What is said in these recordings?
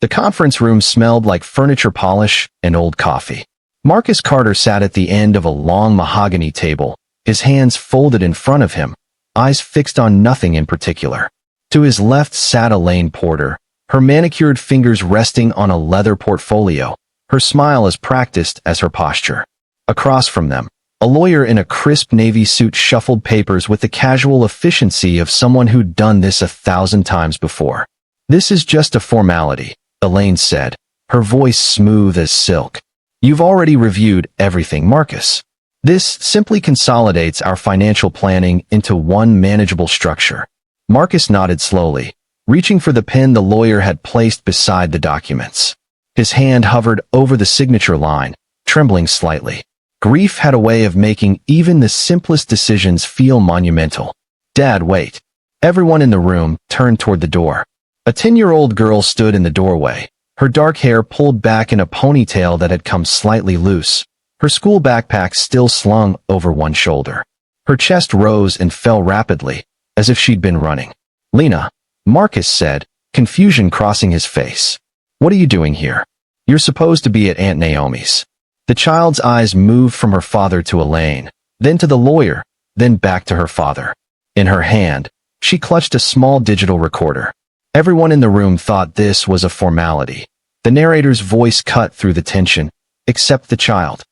The conference room smelled like furniture polish and old coffee. Marcus Carter sat at the end of a long mahogany table, his hands folded in front of him, eyes fixed on nothing in particular. To his left sat Elaine Porter, her manicured fingers resting on a leather portfolio, her smile as practiced as her posture. Across from them, a lawyer in a crisp navy suit shuffled papers with the casual efficiency of someone who'd done this 1,000 times before. "This is just a formality," Elaine said, her voice smooth as silk. "You've already reviewed everything, Marcus. This simply consolidates our financial planning into one manageable structure." Marcus nodded slowly, reaching for the pen the lawyer had placed beside the documents. His hand hovered over the signature line, trembling slightly. Grief had a way of making even the simplest decisions feel monumental. "Dad, wait." Everyone in the room turned toward the door. A 10-year-old girl stood in the doorway, her dark hair pulled back in a ponytail that had come slightly loose, her school backpack still slung over one shoulder. Her chest rose and fell rapidly, as if she'd been running. "Lena," Marcus said, confusion crossing his face. "What are you doing here? You're supposed to be at Aunt Naomi's." The child's eyes moved from her father to Elaine, then to the lawyer, then back to her father. In her hand, she clutched a small digital recorder. Everyone in the room thought this was a formality. The narrator's voice cut through the tension, except the child.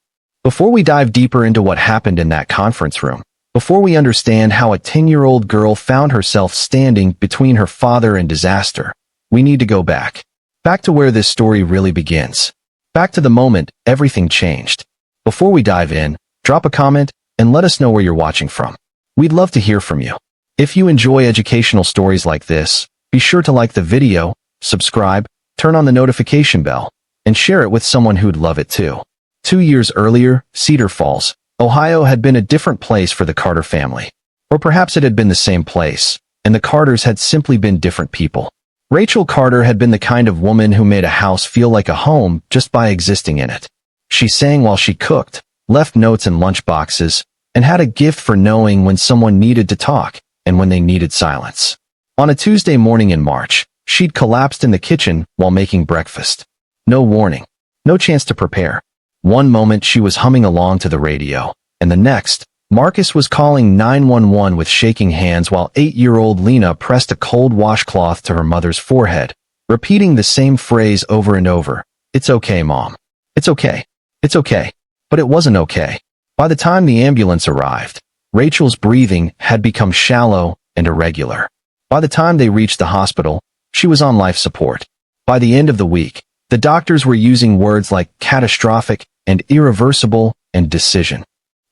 "Before we dive deeper into what happened in that conference room, before we understand how a 10-year-old girl found herself standing between her father and disaster, we need to go back. Back to where this story really begins. Back to the moment everything changed." Before we dive in, drop a comment and let us know where you're watching from. We'd love to hear from you. If you enjoy educational stories like this, be sure to like the video, subscribe, turn on the notification bell, and share it with someone who'd love it too. 2 years earlier, Cedar Falls, Ohio had been a different place for the Carter family. Or perhaps it had been the same place, and the Carters had simply been different people. Rachel Carter had been the kind of woman who made a house feel like a home just by existing in it. She sang while she cooked, left notes in lunch boxes, and had a gift for knowing when someone needed to talk and when they needed silence. On a Tuesday morning in March, she'd collapsed in the kitchen while making breakfast. No warning, no chance to prepare. One moment she was humming along to the radio, and the next, Marcus was calling 911 with shaking hands while 8-year-old Lena pressed a cold washcloth to her mother's forehead, repeating the same phrase over and over. "It's okay, Mom. It's okay. It's okay." But it wasn't okay. By the time the ambulance arrived, Rachel's breathing had become shallow and irregular. By the time they reached the hospital, she was on life support. By the end of the week, the doctors were using words like catastrophic and irreversible and decision.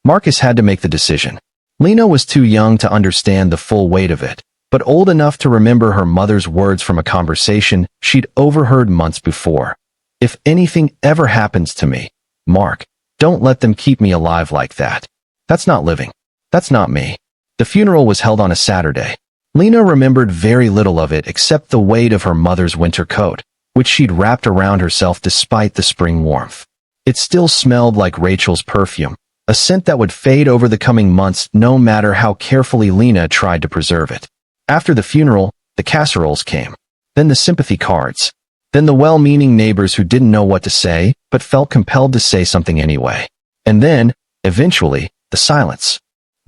Marcus had to make the decision. Lena was too young to understand the full weight of it, but old enough to remember her mother's words from a conversation she'd overheard months before. "If anything ever happens to me, Mark, don't let them keep me alive like that. That's not living. That's not me." The funeral was held on a Saturday. Lena remembered very little of it except the weight of her mother's winter coat, which she'd wrapped around herself despite the spring warmth. It still smelled like Rachel's perfume, a scent that would fade over the coming months no matter how carefully Lena tried to preserve it. After the funeral, the casseroles came. Then the sympathy cards. Then the well-meaning neighbors who didn't know what to say, but felt compelled to say something anyway. And then, eventually, the silence.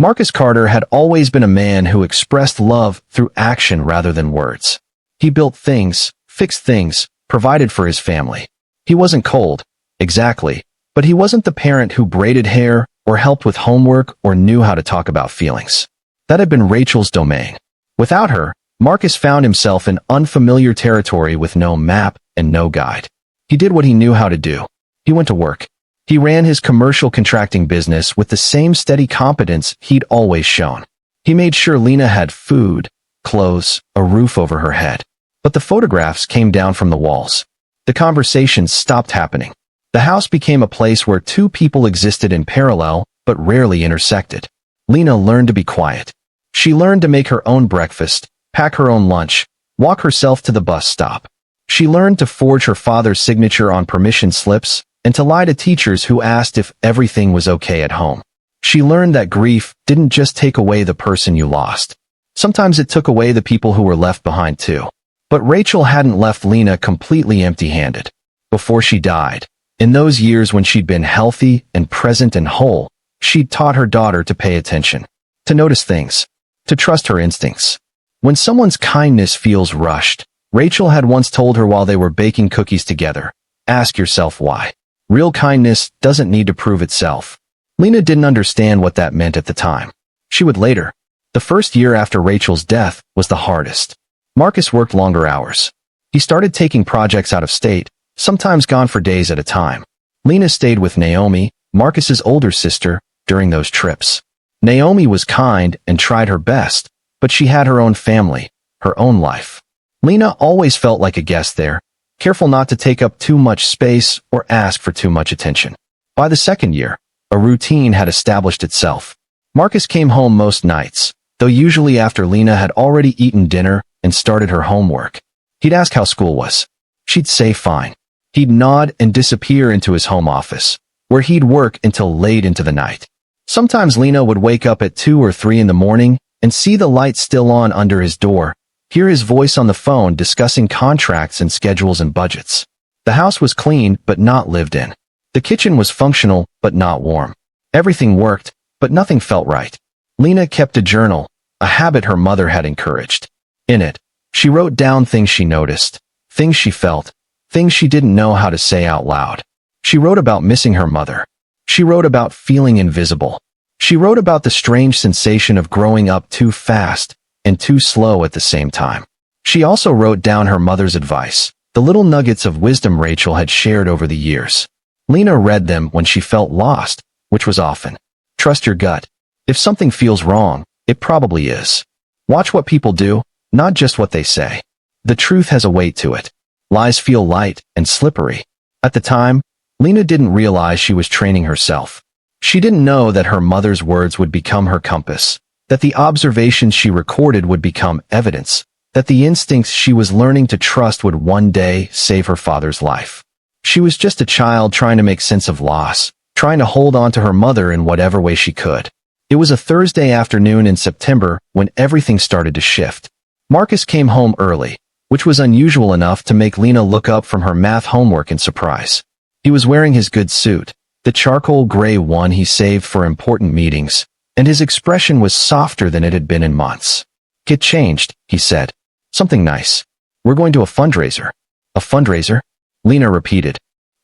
Marcus Carter had always been a man who expressed love through action rather than words. He built things, fixed things, provided for his family. He wasn't cold, exactly, but he wasn't the parent who braided hair or helped with homework or knew how to talk about feelings. That had been Rachel's domain. Without her, Marcus found himself in unfamiliar territory with no map and no guide. He did what he knew how to do. He went to work. He ran his commercial contracting business with the same steady competence he'd always shown. He made sure Lena had food, clothes, a roof over her head. But the photographs came down from the walls. The conversations stopped happening. The house became a place where two people existed in parallel, but rarely intersected. Lena learned to be quiet. She learned to make her own breakfast, pack her own lunch, walk herself to the bus stop. She learned to forge her father's signature on permission slips, and to lie to teachers who asked if everything was okay at home. She learned that grief didn't just take away the person you lost. Sometimes it took away the people who were left behind too. But Rachel hadn't left Lena completely empty-handed. Before she died, in those years when she'd been healthy and present and whole, she'd taught her daughter to pay attention, to notice things, to trust her instincts. When someone's kindness feels rushed, Rachel had once told her while they were baking cookies together, ask yourself why. Real kindness doesn't need to prove itself. Lena didn't understand what that meant at the time. She would later. The first year after Rachel's death was the hardest. Marcus worked longer hours. He started taking projects out of state, sometimes gone for days at a time. Lena stayed with Naomi, Marcus's older sister, during those trips. Naomi was kind and tried her best, but she had her own family, her own life. Lena always felt like a guest there, careful not to take up too much space or ask for too much attention. By the second year, a routine had established itself. Marcus came home most nights, though usually after Lena had already eaten dinner and started her homework. He'd ask how school was. She'd say fine. He'd nod and disappear into his home office, where he'd work until late into the night. Sometimes Lena would wake up at 2 or 3 in the morning and see the light still on under his door, hear his voice on the phone discussing contracts and schedules and budgets. The house was clean but not lived in. The kitchen was functional but not warm. Everything worked, but nothing felt right. Lena kept a journal, a habit her mother had encouraged. In it, she wrote down things she noticed, things she felt, things she didn't know how to say out loud. She wrote about missing her mother. She wrote about feeling invisible. She wrote about the strange sensation of growing up too fast and too slow at the same time. She also wrote down her mother's advice, the little nuggets of wisdom Rachel had shared over the years. Lena read them when she felt lost, which was often. Trust your gut. If something feels wrong, it probably is. Watch what people do, not just what they say. The truth has a weight to it. Lies feel light and slippery. At the time, Lena didn't realize she was training herself. She didn't know that her mother's words would become her compass, that the observations she recorded would become evidence, that the instincts she was learning to trust would one day save her father's life. She was just a child trying to make sense of loss, trying to hold on to her mother in whatever way she could. It was a Thursday afternoon in September when everything started to shift. Marcus came home early, which was unusual enough to make Lena look up from her math homework in surprise. He was wearing his good suit, the charcoal gray one he saved for important meetings, and his expression was softer than it had been in months. Get changed, he said. Something nice. We're going to a fundraiser. A fundraiser? Lena repeated.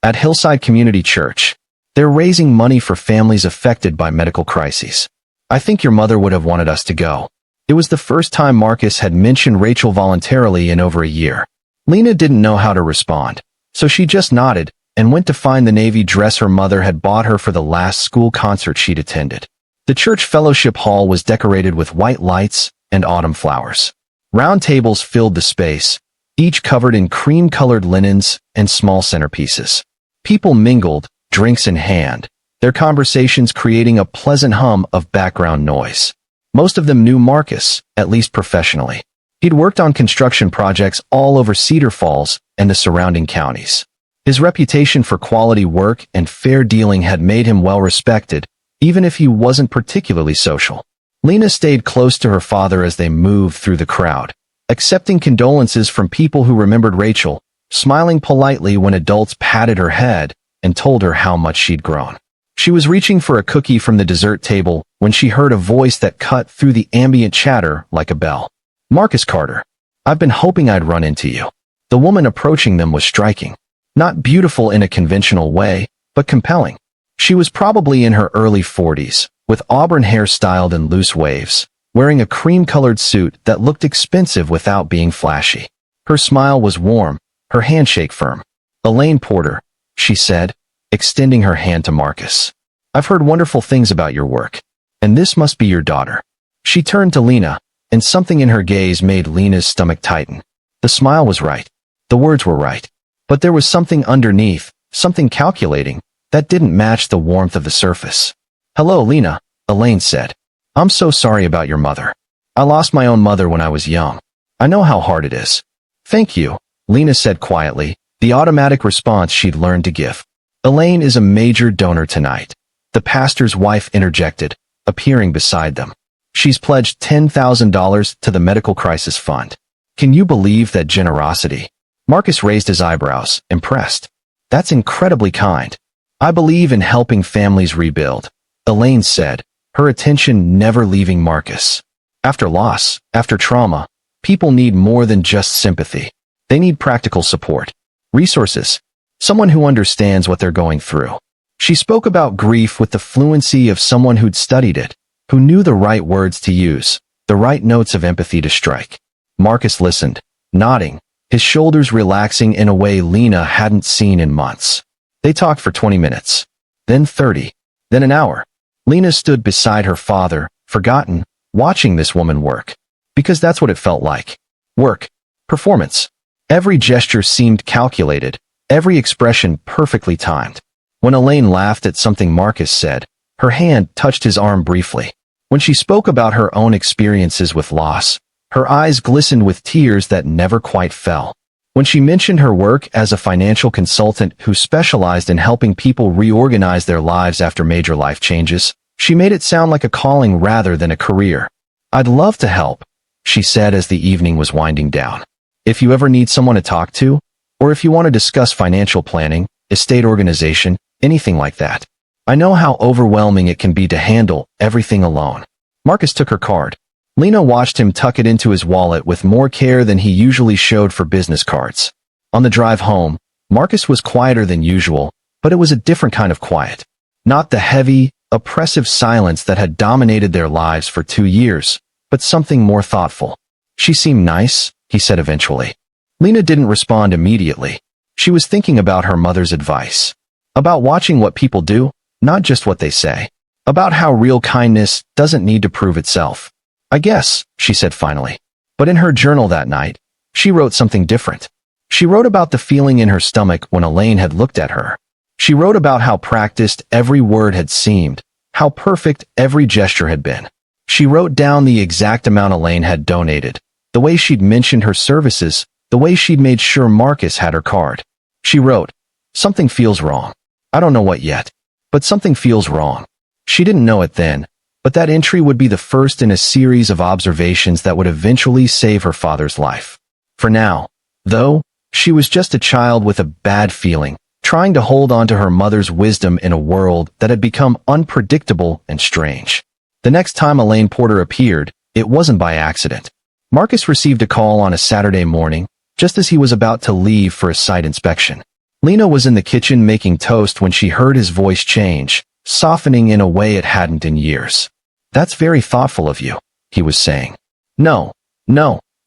At Hillside Community Church. They're raising money for families affected by medical crises. I think your mother would have wanted us to go. It was the first time Marcus had mentioned Rachel voluntarily in over a year. Lena didn't know how to respond, so she just nodded and went to find the navy dress her mother had bought her for the last school concert she'd attended. The church fellowship hall was decorated with white lights and autumn flowers. Round tables filled the space, each covered in cream-colored linens and small centerpieces. People mingled, drinks in hand, their conversations creating a pleasant hum of background noise. Most of them knew Marcus, at least professionally. He'd worked on construction projects all over Cedar Falls and the surrounding counties. His reputation for quality work and fair dealing had made him well respected, even if he wasn't particularly social. Lena stayed close to her father as they moved through the crowd, accepting condolences from people who remembered Rachel, smiling politely when adults patted her head and told her how much she'd grown. She was reaching for a cookie from the dessert table when she heard a voice that cut through the ambient chatter like a bell. Marcus Carter. I've been hoping I'd run into you. The woman approaching them was striking. Not beautiful in a conventional way, but compelling. She was probably in her early 40s, with auburn hair styled in loose waves, wearing a cream-colored suit that looked expensive without being flashy. Her smile was warm, her handshake firm. Elaine Porter, she said, extending her hand to Marcus. I've heard wonderful things about your work. And this must be your daughter. She turned to Lena, and something in her gaze made Lena's stomach tighten. The smile was right. The words were right. But there was something underneath, something calculating, that didn't match the warmth of the surface. Hello, Lena, Elaine said. I'm so sorry about your mother. I lost my own mother when I was young. I know how hard it is. Thank you, Lena said quietly, the automatic response she'd learned to give. Elaine is a major donor tonight. The pastor's wife interjected, appearing beside them. She's pledged $10,000 to the Medical Crisis Fund. Can you believe that generosity? Marcus raised his eyebrows, impressed. That's incredibly kind. I believe in helping families rebuild, Elaine said, her attention never leaving Marcus. After loss, after trauma, people need more than just sympathy. They need practical support, resources, someone who understands what they're going through. She spoke about grief with the fluency of someone who'd studied it, who knew the right words to use, the right notes of empathy to strike. Marcus listened, nodding, his shoulders relaxing in a way Lena hadn't seen in months. They talked for 20 minutes, then 30, then an hour. Lena stood beside her father, forgotten, watching this woman work. Because that's what it felt like. Work. Performance. Every gesture seemed calculated, every expression perfectly timed. When Elaine laughed at something Marcus said, her hand touched his arm briefly. When she spoke about her own experiences with loss, her eyes glistened with tears that never quite fell. When she mentioned her work as a financial consultant who specialized in helping people reorganize their lives after major life changes, she made it sound like a calling rather than a career. I'd love to help, she said as the evening was winding down. If you ever need someone to talk to, or if you want to discuss financial planning, estate organization, anything like that. I know how overwhelming it can be to handle everything alone. Marcus took her card. Lena watched him tuck it into his wallet with more care than he usually showed for business cards. On the drive home, Marcus was quieter than usual, but it was a different kind of quiet. Not the heavy, oppressive silence that had dominated their lives for 2 years, but something more thoughtful. She seemed nice, he said eventually. Lena didn't respond immediately. She was thinking about her mother's advice. About watching what people do, not just what they say. About how real kindness doesn't need to prove itself. I guess, she said finally. But in her journal that night, she wrote something different. She wrote about the feeling in her stomach when Elaine had looked at her. She wrote about how practiced every word had seemed, how perfect every gesture had been. She wrote down the exact amount Elaine had donated, the way she'd mentioned her services, the way she'd made sure Marcus had her card. She wrote, "Something feels wrong. I don't know what yet, but something feels wrong." She didn't know it then, but that entry would be the first in a series of observations that would eventually save her father's life. For now, though, she was just a child with a bad feeling, trying to hold on to her mother's wisdom in a world that had become unpredictable and strange. The next time Elaine Porter appeared, it wasn't by accident. Marcus received a call on a Saturday morning, just as he was about to leave for a site inspection. Lena was in the kitchen making toast when she heard his voice change, softening in a way it hadn't in years. "That's very thoughtful of you," he was saying. No,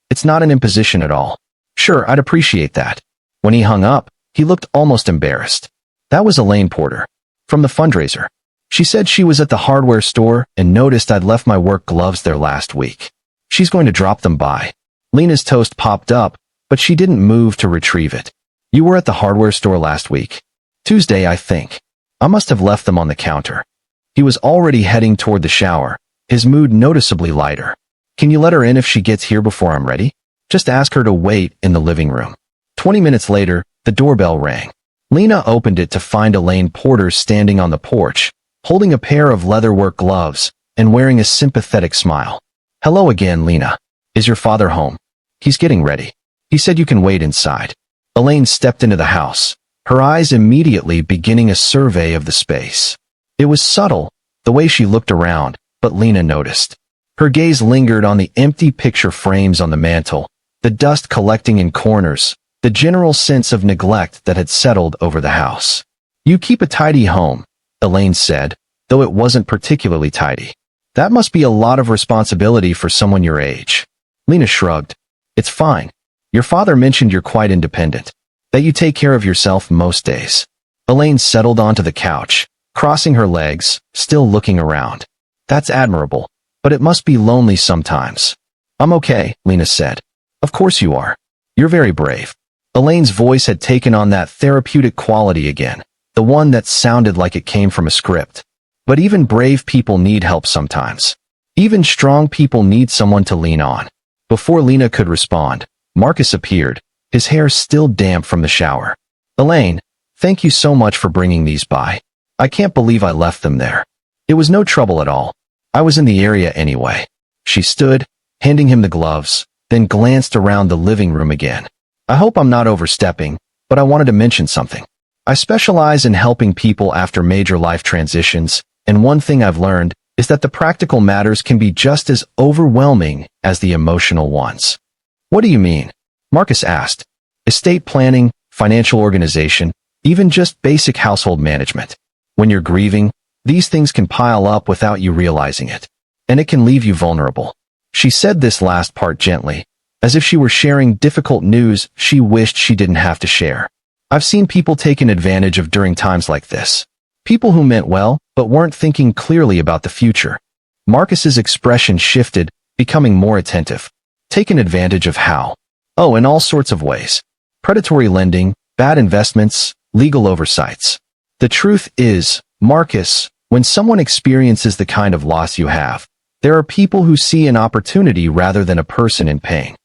it's not an imposition at all. Sure, I'd appreciate that." When he hung up, he looked almost embarrassed. That was Elaine Porter, from the fundraiser. She said she was at the hardware store and noticed I'd left my work gloves there last week. She's going to drop them by. Lena's toast popped up, but she didn't move to retrieve it. "You were at the hardware store last week?" "Tuesday, I think. I must have left them on the counter." He was already heading toward the shower, his mood noticeably lighter. "Can you let her in if she gets here before I'm ready? Just ask her to wait in the living room." 20 minutes later, the doorbell rang. Lena opened it to find Elaine Porter standing on the porch, holding a pair of leatherwork gloves and wearing a sympathetic smile. "Hello again, Lena. Is your father home?" "He's getting ready. He said you can wait inside." Elaine stepped into the house, her eyes immediately beginning a survey of the space. It was subtle, the way she looked around, but Lena noticed. Her gaze lingered on the empty picture frames on the mantel, the dust collecting in corners, the general sense of neglect that had settled over the house. "You keep a tidy home," Elaine said, though it wasn't particularly tidy. "That must be a lot of responsibility for someone your age." Lena shrugged. "It's fine. Your father mentioned you're quite independent, that you take care of yourself most days." Elaine settled onto the couch, crossing her legs, still looking around. "That's admirable, but it must be lonely sometimes." "I'm okay," Lena said. "Of course you are. You're very brave." Elaine's voice had taken on that therapeutic quality again, the one that sounded like it came from a script. But even brave people need help sometimes. Even strong people need someone to lean on. Before Lena could respond, Marcus appeared, his hair still damp from the shower. "Elaine, thank you so much for bringing these by. I can't believe I left them there." "It was no trouble at all. I was in the area anyway." She stood, handing him the gloves, then glanced around the living room again. I hope I'm not overstepping, but I wanted to mention something. I specialize in helping people after major life transitions, and one thing I've learned is that the practical matters can be just as overwhelming as the emotional ones. What do you mean? Marcus asked. Estate planning, financial organization, even just basic household management. When you're grieving, these things can pile up without you realizing it, and it can leave you vulnerable. She said this last part gently, as if she were sharing difficult news she wished she didn't have to share. I've seen people taken advantage of during times like this. People who meant well, but weren't thinking clearly about the future. Marcus's expression shifted, becoming more attentive. Taken advantage of how? Oh, in all sorts of ways. Predatory lending, bad investments, legal oversights. The truth is, Marcus, when someone experiences the kind of loss you have, there are people who see an opportunity rather than a person in pain.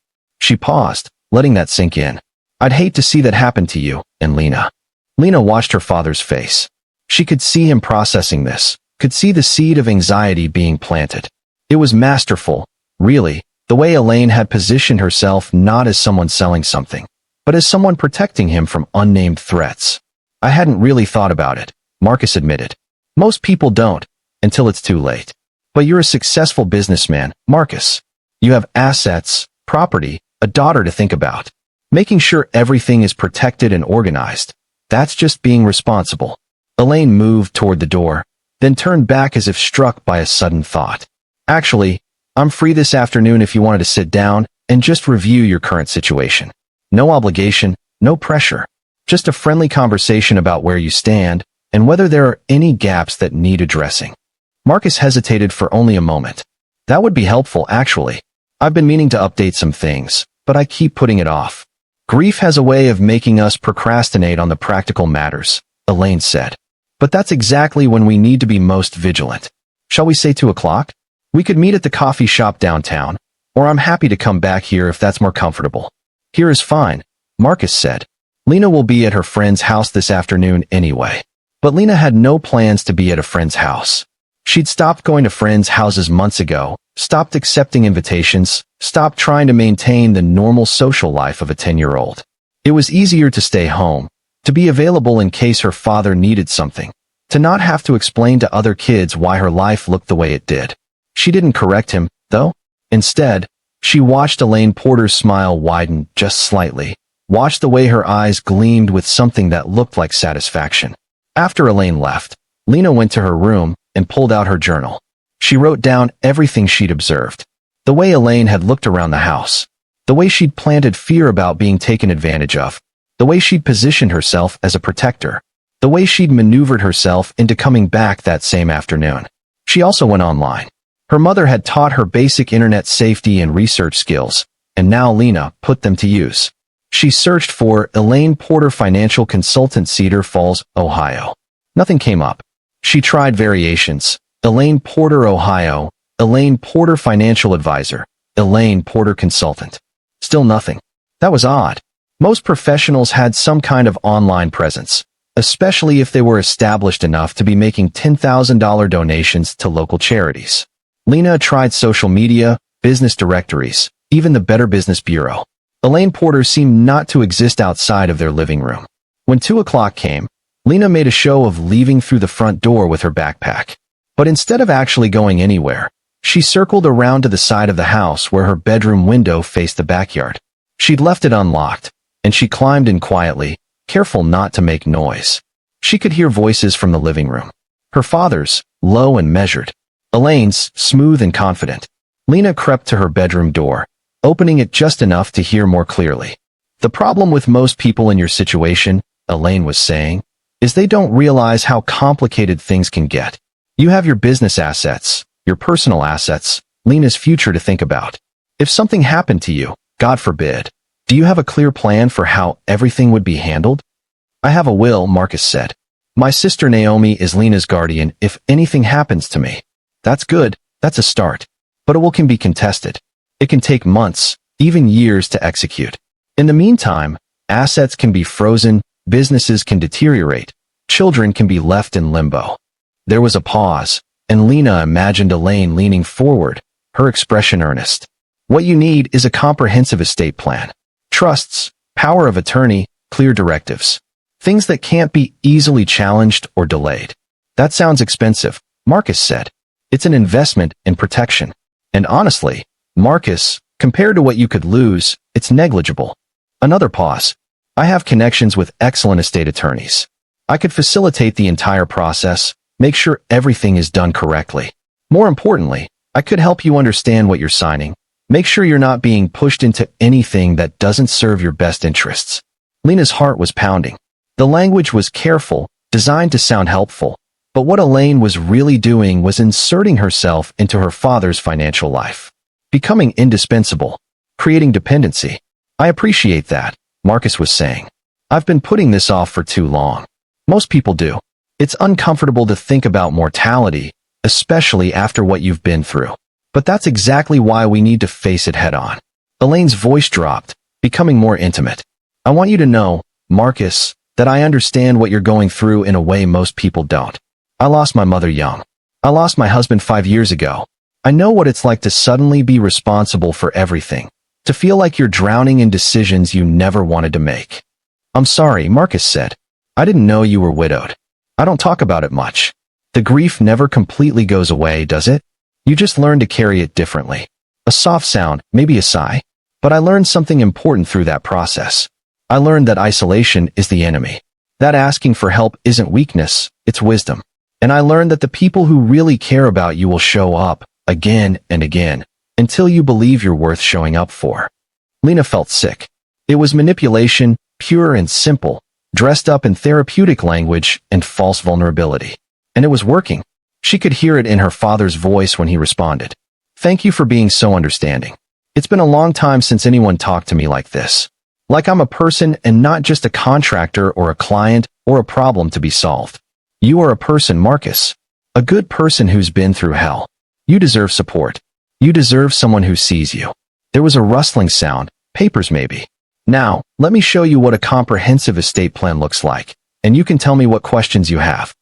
She paused, letting that sink in. I'd hate to see that happen to you, and Lena. Lena watched her father's face. She could see him processing this, could see the seed of anxiety being planted. It was masterful, really, the way Elaine had positioned herself not as someone selling something, but as someone protecting him from unnamed threats. I hadn't really thought about it, Marcus admitted. Most people don't, until it's too late. But you're a successful businessman, Marcus. You have assets, property, a daughter to think about. Making sure everything is protected and organized. That's just being responsible. Elaine moved toward the door, then turned back as if struck by a sudden thought. Actually, I'm free this afternoon if you wanted to sit down and just review your current situation. No obligation, no pressure. Just a friendly conversation about where you stand and whether there are any gaps that need addressing. Marcus hesitated for only a moment. That would be helpful, actually. I've been meaning to update some things, but I keep putting it off. Grief has a way of making us procrastinate on the practical matters, Elaine said. But that's exactly when we need to be most vigilant. Shall we say 2 o'clock? We could meet at the coffee shop downtown, or I'm happy to come back here if that's more comfortable. Here is fine, Marcus said. Lena will be at her friend's house this afternoon anyway. But Lena had no plans to be at a friend's house. She'd stopped going to friends' houses months ago, stopped accepting invitations, stopped trying to maintain the normal social life of a 10-year-old. It was easier to stay home, to be available in case her father needed something, to not have to explain to other kids why her life looked the way it did. She didn't correct him, though. Instead, she watched Elaine Porter's smile widen just slightly, watched the way her eyes gleamed with something that looked like satisfaction. After Elaine left, Lena went to her room and pulled out her journal. She wrote down everything she'd observed. The way Elaine had looked around the house. The way she'd planted fear about being taken advantage of. The way she'd positioned herself as a protector. The way she'd maneuvered herself into coming back that same afternoon. She also went online. Her mother had taught her basic internet safety and research skills, and now Lena put them to use. She searched for Elaine Porter Financial Consultant, Cedar Falls, Ohio. Nothing came up. She tried variations. Elaine Porter, Ohio. Elaine Porter Financial Advisor. Elaine Porter Consultant. Still nothing. That was odd. Most professionals had some kind of online presence, especially if they were established enough to be making $10,000 donations to local charities. Lena tried social media, business directories, even the Better Business Bureau. Elaine Porter seemed not to exist outside of their living room. When 2 o'clock came, Lena made a show of leaving through the front door with her backpack. But instead of actually going anywhere, she circled around to the side of the house where her bedroom window faced the backyard. She'd left it unlocked, and she climbed in quietly, careful not to make noise. She could hear voices from the living room. Her father's, low and measured. Elaine's, smooth and confident. Lena crept to her bedroom door, opening it just enough to hear more clearly. The problem with most people in your situation, Elaine was saying, is they don't realize how complicated things can get. You have your business assets, your personal assets, Lena's future to think about. If something happened to you, God forbid, do you have a clear plan for how everything would be handled? I have a will, Marcus said. My sister Naomi is Lena's guardian if anything happens to me. That's good, that's a start. But can be contested. It can take months, even years to execute. In the meantime, assets can be frozen, businesses can deteriorate, children can be left in limbo. There was a pause, and Lena imagined Elaine leaning forward, her expression earnest. What you need is a comprehensive estate plan. Trusts, power of attorney, clear directives. Things that can't be easily challenged or delayed. That sounds expensive, Marcus said. It's an investment in protection. And honestly, Marcus, compared to what you could lose, it's negligible. Another pause. I have connections with excellent estate attorneys. I could facilitate the entire process, make sure everything is done correctly. More importantly, I could help you understand what you're signing. Make sure you're not being pushed into anything that doesn't serve your best interests. Lena's heart was pounding. The language was careful, designed to sound helpful. But what Elaine was really doing was inserting herself into her father's financial life. Becoming indispensable. Creating dependency. I appreciate that, Marcus was saying. I've been putting this off for too long. Most people do. It's uncomfortable to think about mortality, especially after what you've been through. But that's exactly why we need to face it head on. Elaine's voice dropped, becoming more intimate. I want you to know, Marcus, that I understand what you're going through in a way most people don't. I lost my mother young. I lost my husband 5 years ago. I know what it's like to suddenly be responsible for everything, to feel like you're drowning in decisions you never wanted to make. I'm sorry, Marcus said. I didn't know you were widowed. I don't talk about it much. The grief never completely goes away, does it? You just learn to carry it differently. A soft sound, maybe a sigh. But I learned something important through that process. I learned that isolation is the enemy. That asking for help isn't weakness, it's wisdom. And I learned that the people who really care about you will show up, again and again, until you believe you're worth showing up for. Lena felt sick. It was manipulation, pure and simple, dressed up in therapeutic language and false vulnerability. And it was working. She could hear it in her father's voice when he responded. Thank you for being so understanding. It's been a long time since anyone talked to me like this. Like I'm a person and not just a contractor or a client or a problem to be solved. You are a person, Marcus. A good person who's been through hell. You deserve support. You deserve someone who sees you. There was a rustling sound, papers maybe. Now, let me show you what a comprehensive estate plan looks like, and you can tell me what questions you have.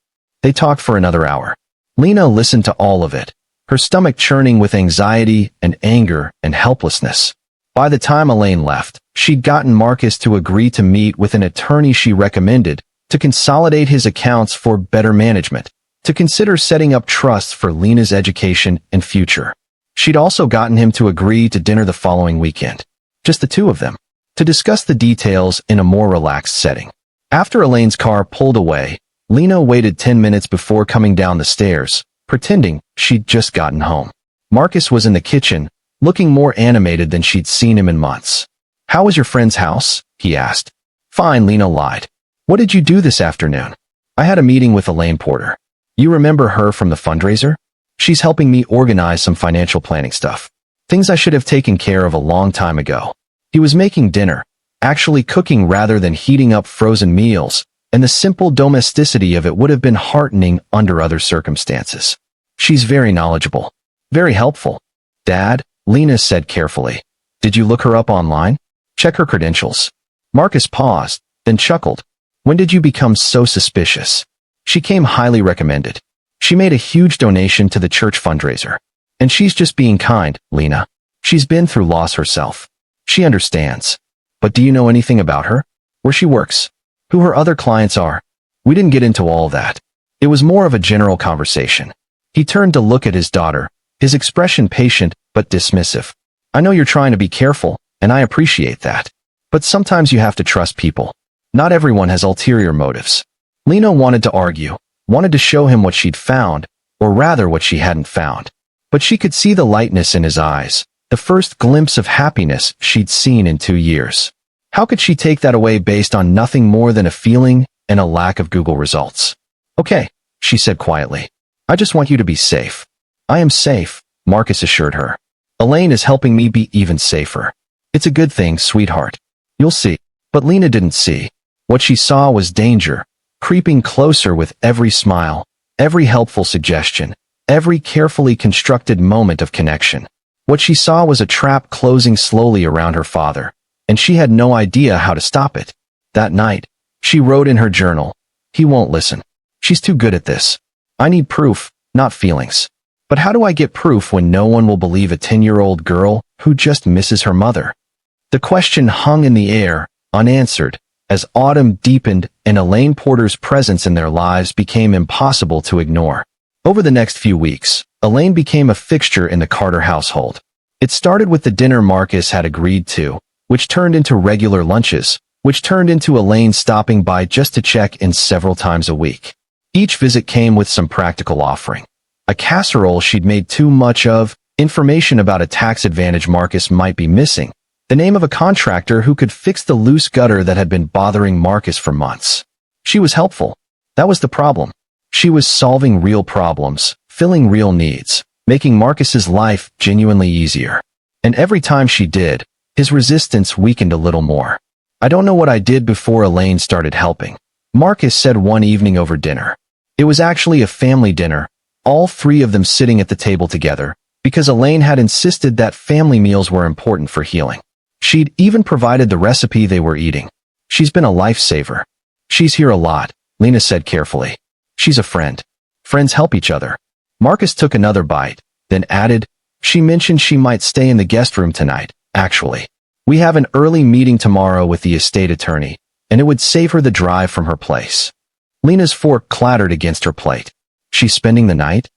They talked for another hour. Lena listened to all of it, her stomach churning with anxiety and anger and helplessness. By the time Elaine left, she'd gotten Marcus to agree to meet with an attorney she recommended, to consolidate his accounts for better management, to consider setting up trusts for Lena's education and future. She'd also gotten him to agree to dinner the following weekend. Just the two of them. To discuss the details in a more relaxed setting. After Elaine's car pulled away, Lena waited 10 minutes before coming down the stairs, pretending she'd just gotten home. Marcus was in the kitchen, looking more animated than she'd seen him in months. How was your friend's house? He asked. Fine, Lena lied. What did you do this afternoon? I had a meeting with Elaine Porter. You remember her from the fundraiser? She's helping me organize some financial planning stuff. Things I should have taken care of a long time ago. He was making dinner, actually cooking rather than heating up frozen meals, and the simple domesticity of it would have been heartening under other circumstances. She's very knowledgeable. Very helpful. Dad, Lena said carefully. Did you look her up online? Check her credentials. Marcus paused, then chuckled. When did you become so suspicious? She came highly recommended. She made a huge donation to the church fundraiser. And she's just being kind, Lena. She's been through loss herself. She understands. But do you know anything about her? Where she works? Who her other clients are? We didn't get into all that. It was more of a general conversation. He turned to look at his daughter, his expression patient but dismissive. I know you're trying to be careful, and I appreciate that. But sometimes you have to trust people. Not everyone has ulterior motives. Lena wanted to argue, wanted to show him what she'd found, or rather what she hadn't found. But she could see the lightness in his eyes, the first glimpse of happiness she'd seen in 2 years. How could she take that away based on nothing more than a feeling and a lack of Google results? Okay, she said quietly. I just want you to be safe. I am safe, Marcus assured her. Elaine is helping me be even safer. It's a good thing, sweetheart. You'll see. But Lena didn't see. What she saw was danger, creeping closer with every smile, every helpful suggestion, every carefully constructed moment of connection. What she saw was a trap closing slowly around her father, and she had no idea how to stop it. That night, she wrote in her journal, "He won't listen. She's too good at this. I need proof, not feelings." But how do I get proof when no one will believe a 10-year-old girl who just misses her mother? The question hung in the air, unanswered, as autumn deepened and Elaine Porter's presence in their lives became impossible to ignore. Over the next few weeks, Elaine became a fixture in the Carter household. It started with the dinner Marcus had agreed to, which turned into regular lunches, which turned into Elaine stopping by just to check in several times a week. Each visit came with some practical offering. A casserole she'd made too much of, information about a tax advantage Marcus might be missing, the name of a contractor who could fix the loose gutter that had been bothering Marcus for months. She was helpful. That was the problem. She was solving real problems, filling real needs, making Marcus's life genuinely easier. And every time she did, his resistance weakened a little more. I don't know what I did before Elaine started helping, Marcus said one evening over dinner. It was actually a family dinner, all three of them sitting at the table together, because Elaine had insisted that family meals were important for healing. She'd even provided the recipe they were eating. She's been a lifesaver. She's here a lot, Lena said carefully. She's a friend. Friends help each other. Marcus took another bite, then added, she mentioned she might stay in the guest room tonight, actually. We have an early meeting tomorrow with the estate attorney, and it would save her the drive from her place. Lena's fork clattered against her plate. She's spending the night?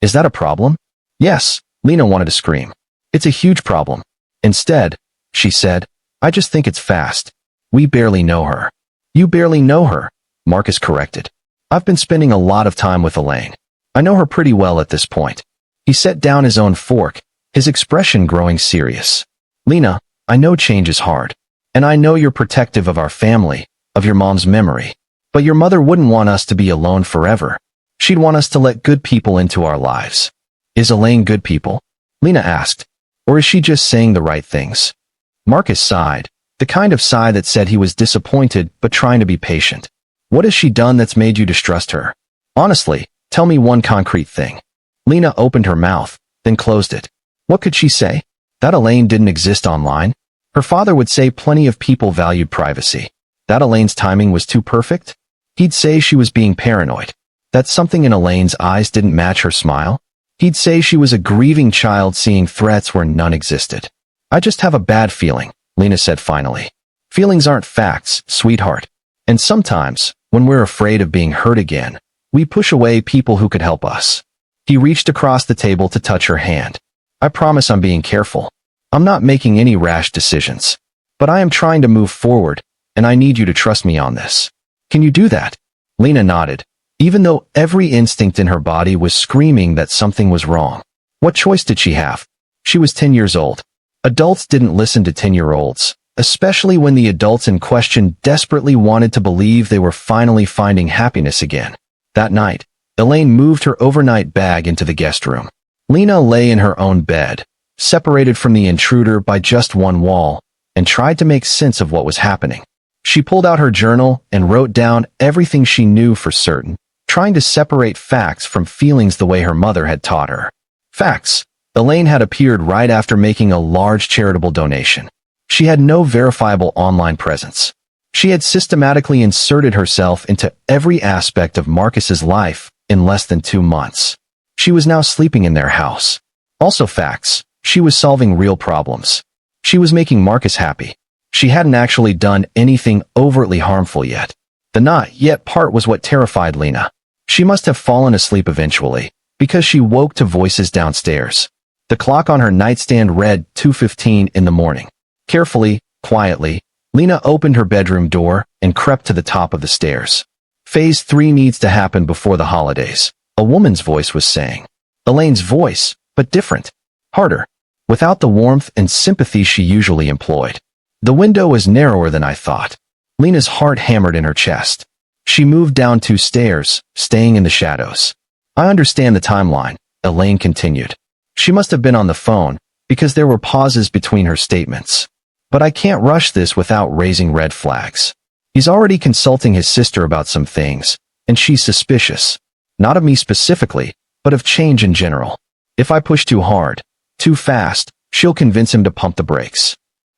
Is that a problem? Yes, Lena wanted to scream. It's a huge problem. Instead, she said, I just think it's fast. We barely know her. You barely know her, Marcus corrected. I've been spending a lot of time with Elaine. I know her pretty well at this point. He set down his own fork, his expression growing serious. Lena, I know change is hard. And I know you're protective of our family, of your mom's memory. But your mother wouldn't want us to be alone forever. She'd want us to let good people into our lives. Is Elaine good people? Lena asked. Or is she just saying the right things? Marcus sighed, the kind of sigh that said he was disappointed but trying to be patient. What has she done that's made you distrust her? Honestly, tell me one concrete thing. Lena opened her mouth, then closed it. What could she say? That Elaine didn't exist online? Her father would say plenty of people valued privacy. That Elaine's timing was too perfect? He'd say she was being paranoid. That something in Elaine's eyes didn't match her smile? He'd say she was a grieving child seeing threats where none existed. I just have a bad feeling, Lena said finally. Feelings aren't facts, sweetheart. And sometimes, when we're afraid of being hurt again, we push away people who could help us. He reached across the table to touch her hand. I promise I'm being careful. I'm not making any rash decisions. But I am trying to move forward, and I need you to trust me on this. Can you do that? Lena nodded, even though every instinct in her body was screaming that something was wrong. What choice did she have? She was 10 years old. Adults didn't listen to 10-year-olds, especially when the adults in question desperately wanted to believe they were finally finding happiness again. That night, Elaine moved her overnight bag into the guest room. Lena lay in her own bed, separated from the intruder by just one wall, and tried to make sense of what was happening. She pulled out her journal and wrote down everything she knew for certain, trying to separate facts from feelings the way her mother had taught her. Facts. Elaine had appeared right after making a large charitable donation. She had no verifiable online presence. She had systematically inserted herself into every aspect of Marcus's life in less than 2 months. She was now sleeping in their house. Also facts. She was solving real problems. She was making Marcus happy. She hadn't actually done anything overtly harmful yet. The not yet part was what terrified Lena. She must have fallen asleep eventually, because she woke to voices downstairs. The clock on her nightstand read 2:15 in the morning. Carefully, quietly, Lena opened her bedroom door and crept to the top of the stairs. Phase 3 needs to happen before the holidays, a woman's voice was saying. Elaine's voice, but different. Harder. Without the warmth and sympathy she usually employed. The window was narrower than I thought. Lena's heart hammered in her chest. She moved down 2 stairs, staying in the shadows. I understand the timeline, Elaine continued. She must have been on the phone, because there were pauses between her statements. But I can't rush this without raising red flags. He's already consulting his sister about some things, and she's suspicious. Not of me specifically, but of change in general. If I push too hard, too fast, she'll convince him to pump the brakes.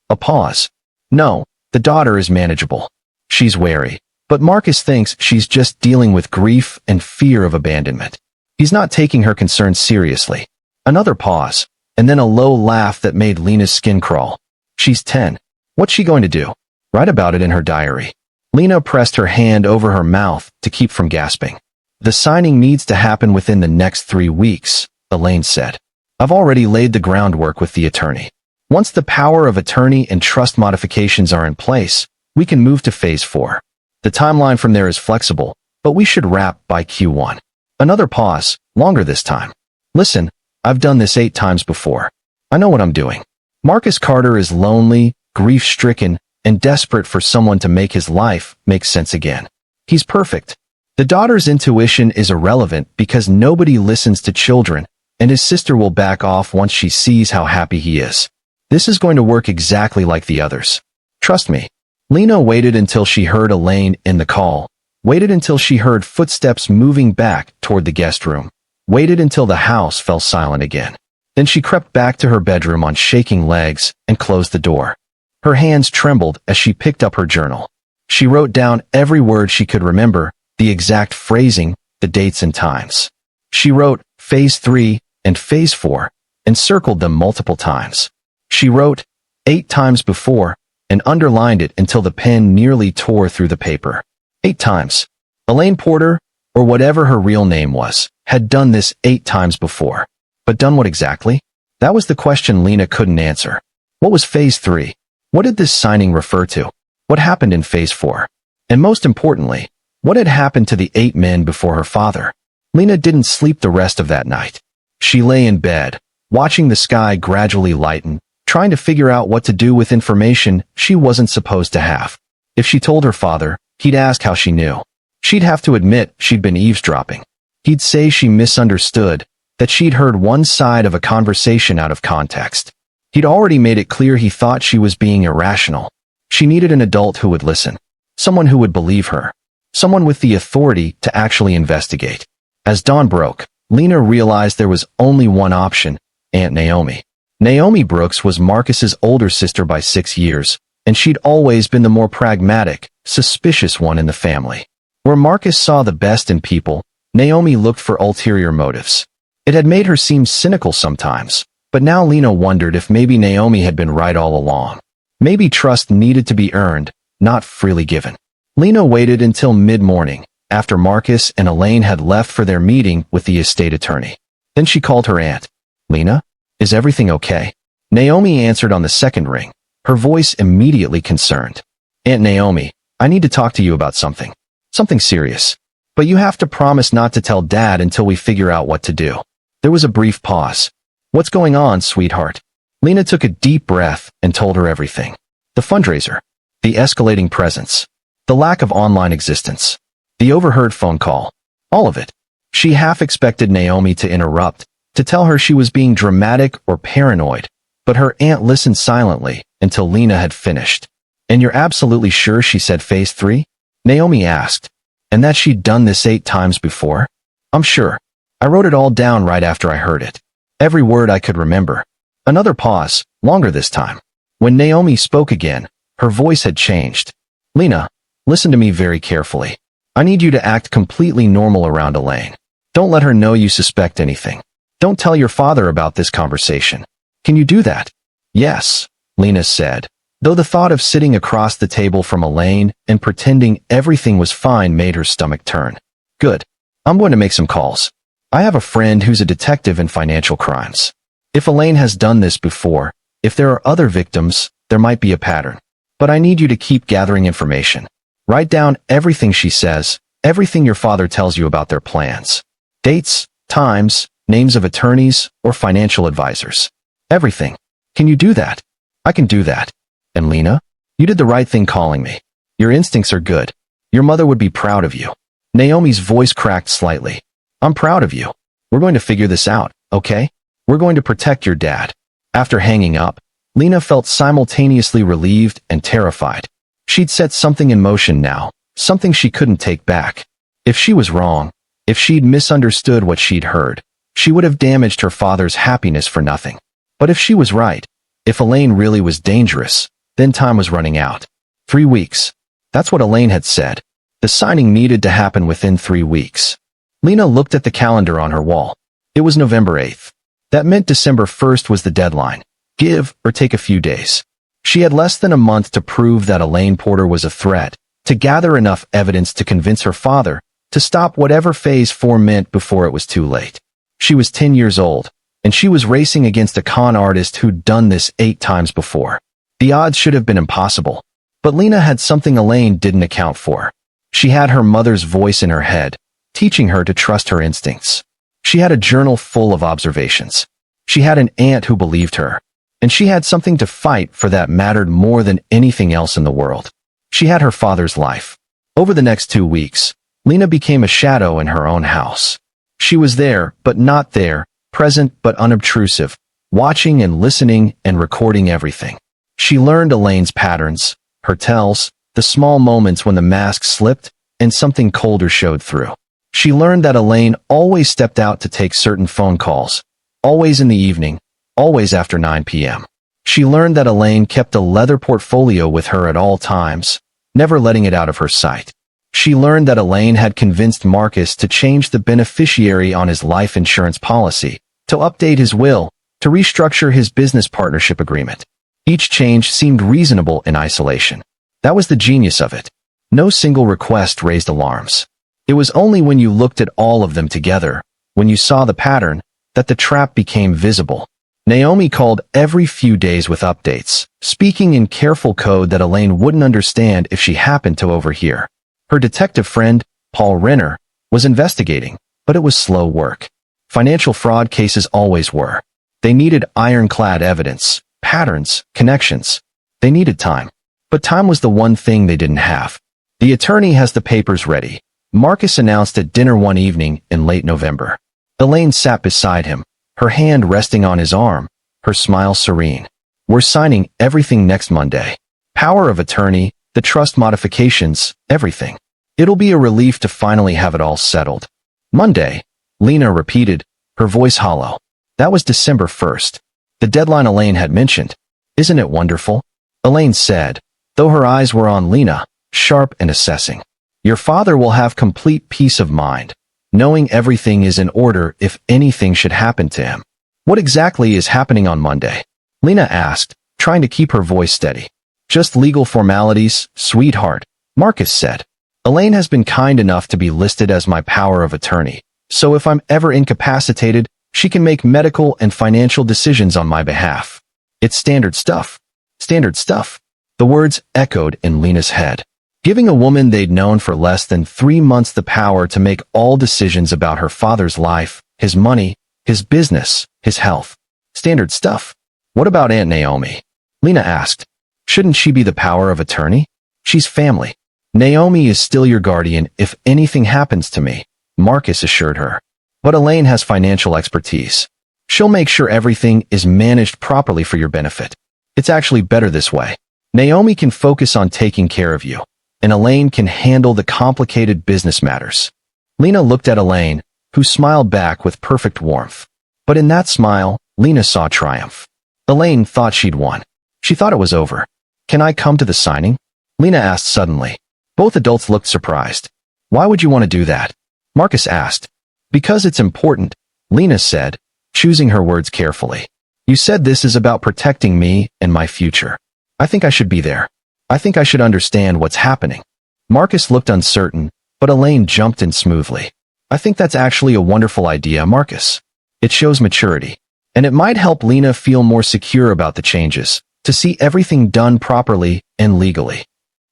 A pause. No, the daughter is manageable. She's wary, but Marcus thinks she's just dealing with grief and fear of abandonment. He's not taking her concerns seriously. Another pause, and then a low laugh that made Lena's skin crawl. She's 10. What's she going to do? Write about it in her diary. Lena pressed her hand over her mouth to keep from gasping. The signing needs to happen within the next 3 weeks, Elaine said. I've already laid the groundwork with the attorney. Once the power of attorney and trust modifications are in place, we can move to phase 4. The timeline from there is flexible, but we should wrap by Q1. Another pause, longer this time. Listen, I've done this 8 times before. I know what I'm doing. Marcus Carter is lonely, grief-stricken, and desperate for someone to make his life make sense again. He's perfect. The daughter's intuition is irrelevant because nobody listens to children, and his sister will back off once she sees how happy he is. This is going to work exactly like the others. Trust me. Lena waited until she heard Elaine in the call, waited until she heard footsteps moving back toward the guest room, waited until the house fell silent again. Then she crept back to her bedroom on shaking legs and closed the door. Her hands trembled as she picked up her journal. She wrote down every word she could remember, the exact phrasing, the dates and times. She wrote Phase 3 and Phase 4 and circled them multiple times. She wrote 8 times before and underlined it until the pen nearly tore through the paper. 8 times. Elaine Porter, or whatever her real name was, had done this 8 times before. But done what exactly? That was the question Lena couldn't answer. What was Phase 3? What did this signing refer to? What happened in Phase 4? And most importantly, what had happened to the 8 men before her father? Lena didn't sleep the rest of that night. She lay in bed, watching the sky gradually lighten, trying to figure out what to do with information she wasn't supposed to have. If she told her father, he'd ask how she knew. She'd have to admit she'd been eavesdropping. He'd say she misunderstood, that she'd heard one side of a conversation out of context. He'd already made it clear he thought she was being irrational. She needed an adult who would listen. Someone who would believe her. Someone with the authority to actually investigate. As dawn broke, Lena realized there was only one option, Aunt Naomi. Naomi Brooks was Marcus's older sister by 6 years, and she'd always been the more pragmatic, suspicious one in the family. Where Marcus saw the best in people, Naomi looked for ulterior motives. It had made her seem cynical sometimes, but now Lena wondered if maybe Naomi had been right all along. Maybe trust needed to be earned, not freely given. Lena waited until mid-morning, after Marcus and Elaine had left for their meeting with the estate attorney. Then she called her aunt. Lena, is everything okay? Naomi answered on the second ring, her voice immediately concerned. Aunt Naomi, I need to talk to you about something. Something serious. But you have to promise not to tell Dad until we figure out what to do. There was a brief pause. What's going on, sweetheart? Lena took a deep breath and told her everything. The fundraiser. The escalating presence. The lack of online existence. The overheard phone call. All of it. She half expected Naomi to interrupt, to tell her she was being dramatic or paranoid, but her aunt listened silently until Lena had finished. And you're absolutely sure she said Phase 3? Naomi asked. And that she'd done this 8 times before? I'm sure. I wrote it all down right after I heard it. Every word I could remember. Another pause, longer this time. When Naomi spoke again, her voice had changed. Lena, listen to me very carefully. I need you to act completely normal around Elaine. Don't let her know you suspect anything. Don't tell your father about this conversation. Can you do that? Yes, Lena said, though the thought of sitting across the table from Elaine and pretending everything was fine made her stomach turn. Good. I'm going to make some calls. I have a friend who's a detective in financial crimes. If Elaine has done this before, if there are other victims, there might be a pattern. But I need you to keep gathering information. Write down everything she says, everything your father tells you about their plans. Dates, times, names of attorneys, or financial advisors. Everything. Can you do that? I can do that. And Lena, you did the right thing calling me. Your instincts are good. Your mother would be proud of you. Naomi's voice cracked slightly. I'm proud of you. We're going to figure this out, okay? We're going to protect your dad. After hanging up, Lena felt simultaneously relieved and terrified. She'd set something in motion now, something she couldn't take back. If she was wrong, if she'd misunderstood what she'd heard, she would have damaged her father's happiness for nothing. But if she was right, if Elaine really was dangerous, then time was running out. 3 weeks. That's what Elaine had said. The signing needed to happen within 3 weeks. Lena looked at the calendar on her wall. It was November 8th. That meant December 1st was the deadline. Give or take a few days. She had less than a month to prove that Elaine Porter was a threat, to gather enough evidence to convince her father to stop whatever Phase 4 meant before it was too late. She was 10 years old, and she was racing against a con artist who'd done this 8 times before. The odds should have been impossible. But Lena had something Elaine didn't account for. She had her mother's voice in her head, teaching her to trust her instincts. She had a journal full of observations. She had an aunt who believed her. And she had something to fight for that mattered more than anything else in the world. She had her father's life. Over the next 2 weeks, Lena became a shadow in her own house. She was there, but not there, present but unobtrusive, watching and listening and recording everything. She learned Elaine's patterns, her tells, the small moments when the mask slipped and something colder showed through. She learned that Elaine always stepped out to take certain phone calls, always in the evening, always after 9 p.m. She learned that Elaine kept a leather portfolio with her at all times, never letting it out of her sight. She learned that Elaine had convinced Marcus to change the beneficiary on his life insurance policy, to update his will, to restructure his business partnership agreement. Each change seemed reasonable in isolation. That was the genius of it. No single request raised alarms. It was only when you looked at all of them together, when you saw the pattern, that the trap became visible. Naomi called every few days with updates, speaking in careful code that Elaine wouldn't understand if she happened to overhear. Her detective friend, Paul Renner, was investigating, but it was slow work. Financial fraud cases always were. They needed ironclad evidence, patterns, connections. They needed time. But time was the one thing they didn't have. The attorney has the papers ready, Marcus announced at dinner one evening in late November. Elaine sat beside him, her hand resting on his arm, her smile serene. We're signing everything next Monday. Power of attorney, the trust modifications, everything. It'll be a relief to finally have it all settled. Monday, Lena repeated, her voice hollow. That was December 1st. The deadline Elaine had mentioned. Isn't it wonderful? Elaine said, though her eyes were on Lena, sharp and assessing. Your father will have complete peace of mind, knowing everything is in order if anything should happen to him. What exactly is happening on Monday? Lena asked, trying to keep her voice steady. Just legal formalities, sweetheart, Marcus said. Elaine has been kind enough to be listed as my power of attorney, so if I'm ever incapacitated, she can make medical and financial decisions on my behalf. It's standard stuff. Standard stuff. The words echoed in Lena's head, giving a woman they'd known for less than 3 months the power to make all decisions about her father's life, his money, his business, his health. Standard stuff. What about Aunt Naomi? Lena asked. Shouldn't she be the power of attorney? She's family. Naomi is still your guardian if anything happens to me, Marcus assured her. But Elaine has financial expertise. She'll make sure everything is managed properly for your benefit. It's actually better this way. Naomi can focus on taking care of you, and Elaine can handle the complicated business matters. Lena looked at Elaine, who smiled back with perfect warmth. But in that smile, Lena saw triumph. Elaine thought she'd won. She thought it was over. Can I come to the signing? Lena asked suddenly. Both adults looked surprised. Why would you want to do that? Marcus asked. Because it's important, Lena said, choosing her words carefully. You said this is about protecting me and my future. I think I should be there. I think I should understand what's happening. Marcus looked uncertain, but Elaine jumped in smoothly. I think that's actually a wonderful idea, Marcus. It shows maturity. And it might help Lena feel more secure about the changes, to see everything done properly and legally.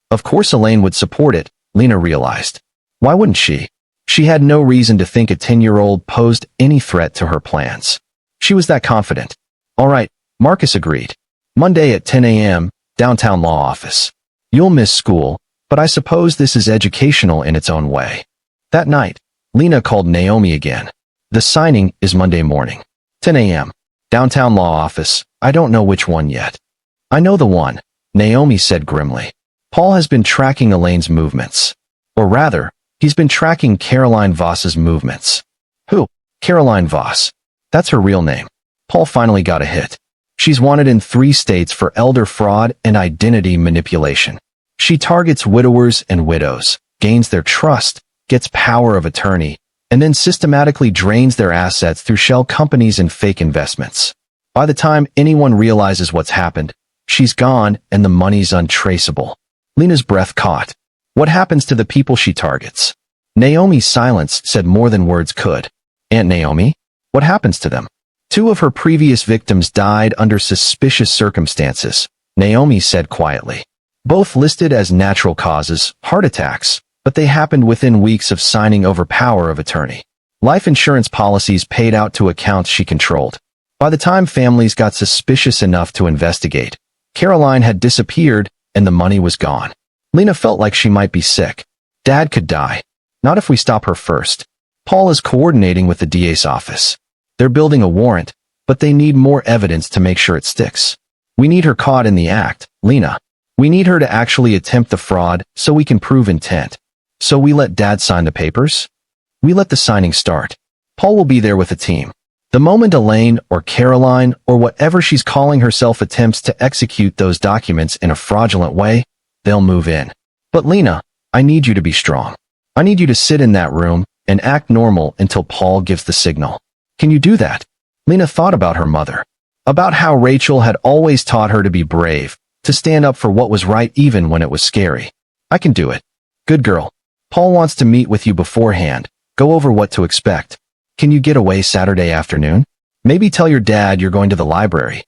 Of course Elaine would support it, Lena realized. Why wouldn't she? She had no reason to think a 10-year-old posed any threat to her plans. She was that confident. All right, Marcus agreed. Monday at 10 a.m., downtown law office. You'll miss school, but I suppose this is educational in its own way. That night, Lena called Naomi again. The signing is Monday morning. 10 a.m. Downtown law office. I don't know which one yet. I know the one, Naomi said grimly. Paul has been tracking Elaine's movements. Or rather, he's been tracking Caroline Voss's movements. Who? Caroline Voss. That's her real name. Paul finally got a hit. She's wanted in 3 states for elder fraud and identity manipulation. She targets widowers and widows, gains their trust, gets power of attorney, and then systematically drains their assets through shell companies and fake investments. By the time anyone realizes what's happened, she's gone and the money's untraceable. Lena's breath caught. What happens to the people she targets? Naomi's silence said more than words could. Aunt Naomi? What happens to them? 2 of her previous victims died under suspicious circumstances, Naomi said quietly. Both listed as natural causes, heart attacks, but they happened within weeks of signing over power of attorney. Life insurance policies paid out to accounts she controlled. By the time families got suspicious enough to investigate, Caroline had disappeared and the money was gone. Lena felt like she might be sick. Dad could die. Not if we stop her first. Paul is coordinating with the DA's office. They're building a warrant, but they need more evidence to make sure it sticks. We need her caught in the act, Lena. We need her to actually attempt the fraud so we can prove intent. So we let Dad sign the papers? We let the signing start. Paul will be there with a team. The moment Elaine or Caroline or whatever she's calling herself attempts to execute those documents in a fraudulent way, they'll move in. But Lena, I need you to be strong. I need you to sit in that room and act normal until Paul gives the signal. Can you do that? Lena thought about her mother. About how Rachel had always taught her to be brave, to stand up for what was right even when it was scary. I can do it. Good girl. Paul wants to meet with you beforehand. Go over what to expect. Can you get away Saturday afternoon? Maybe tell your dad you're going to the library.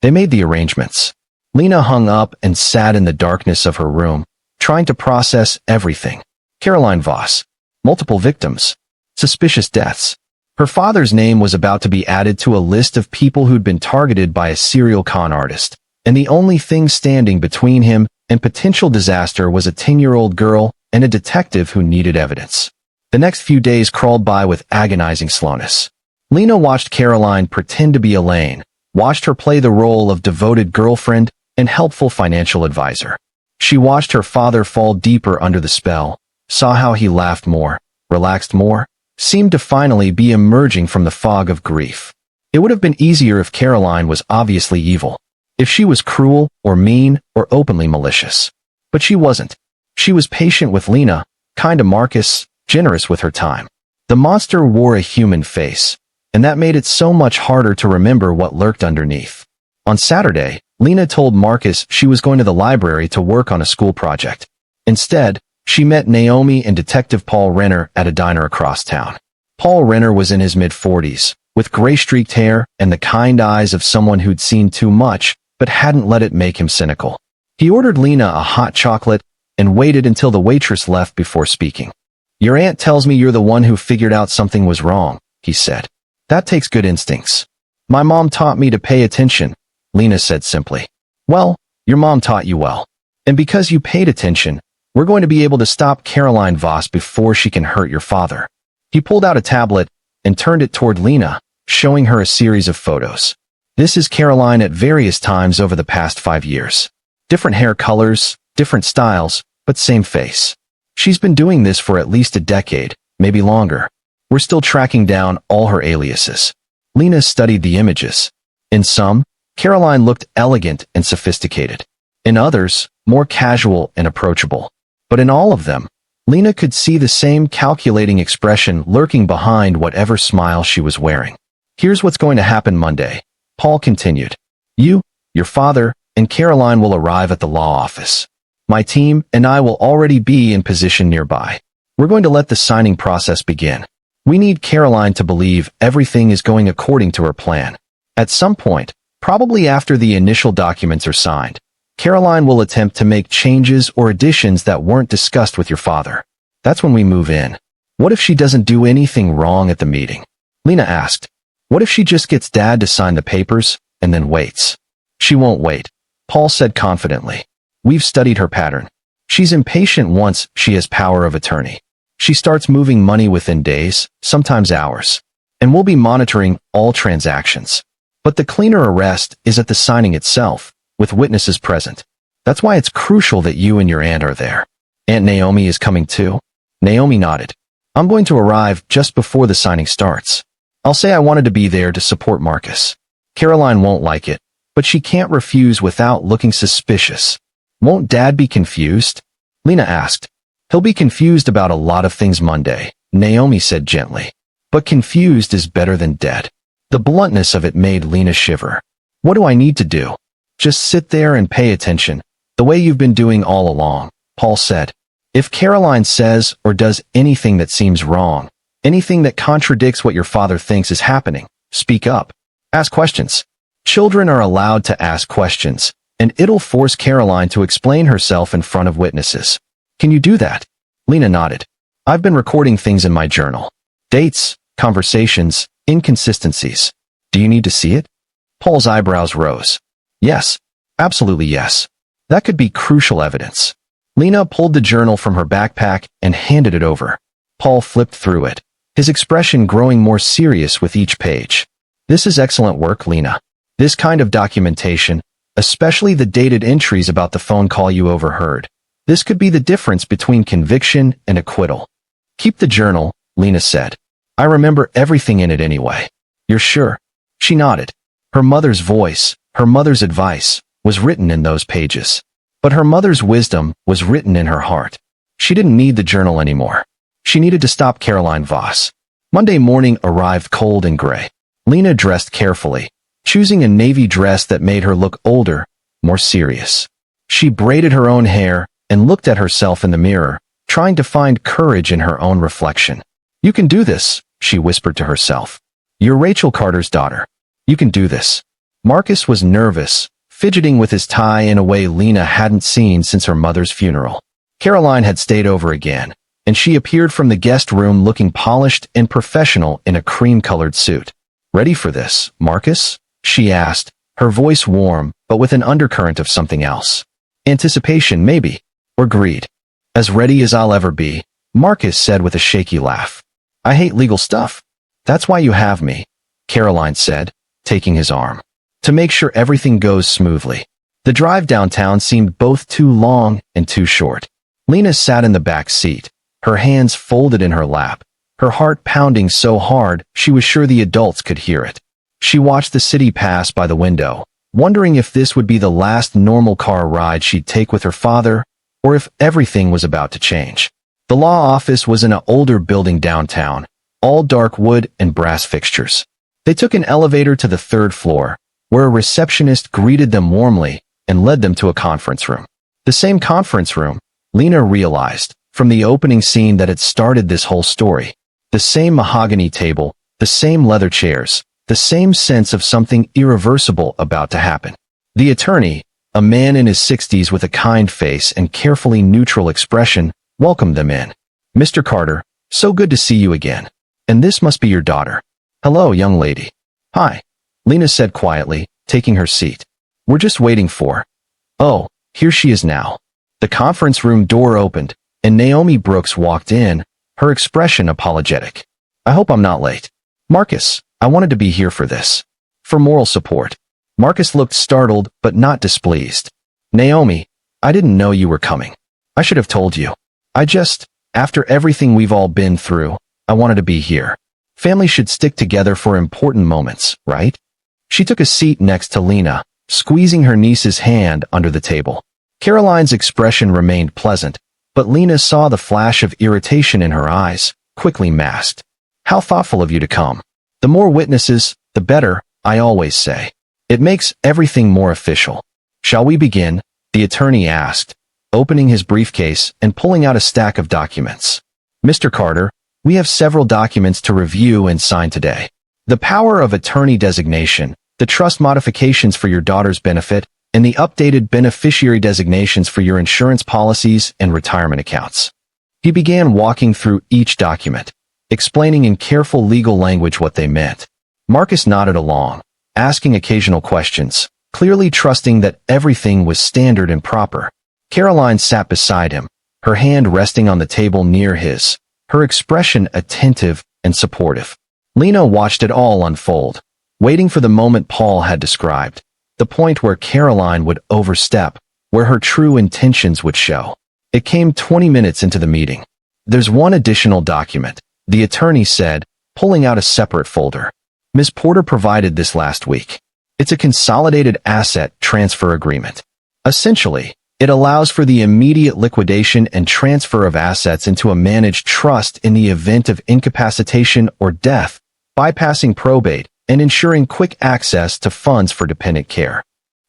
They made the arrangements. Lena hung up and sat in the darkness of her room, trying to process everything. Caroline Voss. Multiple victims. Suspicious deaths. Her father's name was about to be added to a list of people who'd been targeted by a serial con artist, and the only thing standing between him and potential disaster was a 10-year-old girl and a detective who needed evidence. The next few days crawled by with agonizing slowness. Lena watched Caroline pretend to be Elaine, watched her play the role of devoted girlfriend and helpful financial advisor. She watched her father fall deeper under the spell, saw how he laughed more, relaxed more, seemed to finally be emerging from the fog of grief. It would have been easier if Caroline was obviously evil, if she was cruel or mean or openly malicious. But she wasn't. She was patient with Lena, kind to Marcus, generous with her time. The monster wore a human face, and that made it so much harder to remember what lurked underneath. On Saturday, Lena told Marcus she was going to the library to work on a school project. Instead, she met Naomi and Detective Paul Renner at a diner across town. Paul Renner was in his mid-40s, with gray-streaked hair and the kind eyes of someone who'd seen too much, but hadn't let it make him cynical. He ordered Lena a hot chocolate and waited until the waitress left before speaking. "Your aunt tells me you're the one who figured out something was wrong," he said. "That takes good instincts." "My mom taught me to pay attention," Lena said simply. "Well, your mom taught you well. And because you paid attention, we're going to be able to stop Caroline Voss before she can hurt your father." He pulled out a tablet and turned it toward Lena, showing her a series of photos. "This is Caroline at various times over the past 5 years. Different hair colors, different styles, but same face. She's been doing this for at least a decade, maybe longer. We're still tracking down all her aliases." Lena studied the images. In some, Caroline looked elegant and sophisticated. In others, more casual and approachable. But in all of them, Lena could see the same calculating expression lurking behind whatever smile she was wearing. "Here's what's going to happen Monday," Paul continued. "You, your father, and Caroline will arrive at the law office. My team and I will already be in position nearby. We're going to let the signing process begin. We need Caroline to believe everything is going according to her plan. At some point, probably after the initial documents are signed, Caroline will attempt to make changes or additions that weren't discussed with your father. That's when we move in." "What if she doesn't do anything wrong at the meeting?" Lena asked. "What if she just gets Dad to sign the papers and then waits?" "She won't wait," Paul said confidently. "We've studied her pattern. She's impatient once she has power of attorney. She starts moving money within days, sometimes hours. And we'll be monitoring all transactions. But the cleaner arrest is at the signing itself, with witnesses present. That's why it's crucial that you and your aunt are there." "Aunt Naomi is coming too?" Naomi nodded. "I'm going to arrive just before the signing starts. I'll say I wanted to be there to support Marcus. Caroline won't like it, but she can't refuse without looking suspicious." "Won't Dad be confused?" Lena asked. "He'll be confused about a lot of things Monday," Naomi said gently. But confused is better than dead. The bluntness of it made Lena shiver. What do I need to do? Just sit there and pay attention, the way you've been doing all along, Paul said. If Caroline says or does anything that seems wrong, anything that contradicts what your father thinks is happening, speak up. Ask questions. Children are allowed to ask questions, and it'll force Caroline to explain herself in front of witnesses. Can you do that? Lena nodded. I've been recording things in my journal. Dates, conversations, inconsistencies. Do you need to see it? Paul's eyebrows rose. Yes. Absolutely yes. That could be crucial evidence. Lena pulled the journal from her backpack and handed it over. Paul flipped through it, his expression growing more serious with each page. This is excellent work, Lena. This kind of documentation, especially the dated entries about the phone call you overheard. This could be the difference between conviction and acquittal. Keep the journal, Lena said. I remember everything in it anyway. You're sure? She nodded. Her mother's voice, her mother's advice, was written in those pages. But her mother's wisdom was written in her heart. She didn't need the journal anymore. She needed to stop Caroline Voss. Monday morning arrived cold and gray. Lena dressed carefully, choosing a navy dress that made her look older, more serious. She braided her own hair and looked at herself in the mirror, trying to find courage in her own reflection. You can do this, she whispered to herself. You're Rachel Carter's daughter. You can do this. Marcus was nervous, fidgeting with his tie in a way Lena hadn't seen since her mother's funeral. Caroline had stayed over again, and she appeared from the guest room looking polished and professional in a cream-colored suit. Ready for this, Marcus? She asked, her voice warm, but with an undercurrent of something else. Anticipation, maybe, or greed. As ready as I'll ever be, Marcus said with a shaky laugh. I hate legal stuff. That's why you have me, Caroline said, taking his arm. To make sure everything goes smoothly. The drive downtown seemed both too long and too short. Lena sat in the back seat, her hands folded in her lap, her heart pounding so hard she was sure the adults could hear it. She watched the city pass by the window, wondering if this would be the last normal car ride she'd take with her father, or if everything was about to change. The law office was in an older building downtown, all dark wood and brass fixtures. They took an elevator to the third floor, where a receptionist greeted them warmly and led them to a conference room. The same conference room, Lena realized, from the opening scene that had started this whole story. The same mahogany table, the same leather chairs, the same sense of something irreversible about to happen. The attorney, a man in his 60s with a kind face and carefully neutral expression, welcomed them in. Mr. Carter, so good to see you again. And this must be your daughter. Hello, young lady. Hi, Lena said quietly, taking her seat. We're just waiting for... Oh, here she is now. The conference room door opened, and Naomi Brooks walked in, her expression apologetic. I hope I'm not late. Marcus, I wanted to be here for this. For moral support. Marcus looked startled but not displeased. Naomi, I didn't know you were coming. I should have told you. After everything we've all been through, I wanted to be here. Family should stick together for important moments, right? She took a seat next to Lena, squeezing her niece's hand under the table. Caroline's expression remained pleasant, but Lena saw the flash of irritation in her eyes, quickly masked. How thoughtful of you to come. The more witnesses, the better, I always say. It makes everything more official. Shall we begin? The attorney asked, opening his briefcase and pulling out a stack of documents. Mr. Carter, we have several documents to review and sign today. The power of attorney designation, the trust modifications for your daughter's benefit, and the updated beneficiary designations for your insurance policies and retirement accounts. He began walking through each document, explaining in careful legal language what they meant. Marcus nodded along, asking occasional questions, clearly trusting that everything was standard and proper. Caroline sat beside him, her hand resting on the table near his, her expression attentive and supportive. Lena watched it all unfold, waiting for the moment Paul had described, the point where Caroline would overstep, where her true intentions would show. It came 20 minutes into the meeting. There's one additional document, the attorney said, pulling out a separate folder. Ms. Porter provided this last week. It's a consolidated asset transfer agreement. Essentially, It allows for the immediate liquidation and transfer of assets into a managed trust in the event of incapacitation or death, bypassing probate and ensuring quick access to funds for dependent care.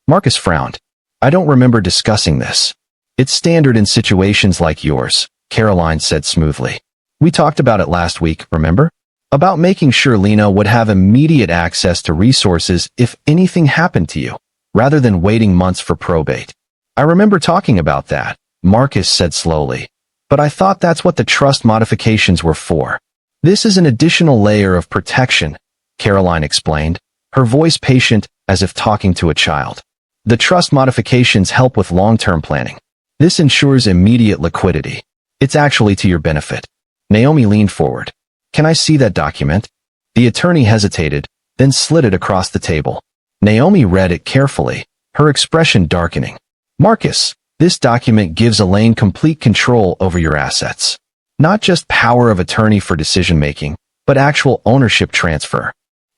Marcus frowned. I don't remember discussing this. It's standard in situations like yours, Caroline said smoothly. We talked about it last week, remember? About making sure Lena would have immediate access to resources if anything happened to you, rather than waiting months for probate. I remember talking about that, Marcus said slowly. But I thought that's what the trust modifications were for. This is an additional layer of protection, Caroline explained, her voice patient as if talking to a child. The trust modifications help with long-term planning. This ensures immediate liquidity. It's actually to your benefit. Naomi leaned forward. Can I see that document? The attorney hesitated, then slid it across the table. Naomi read it carefully, her expression darkening. Marcus, this document gives Elaine complete control over your assets. Not just power of attorney for decision-making, but actual ownership transfer.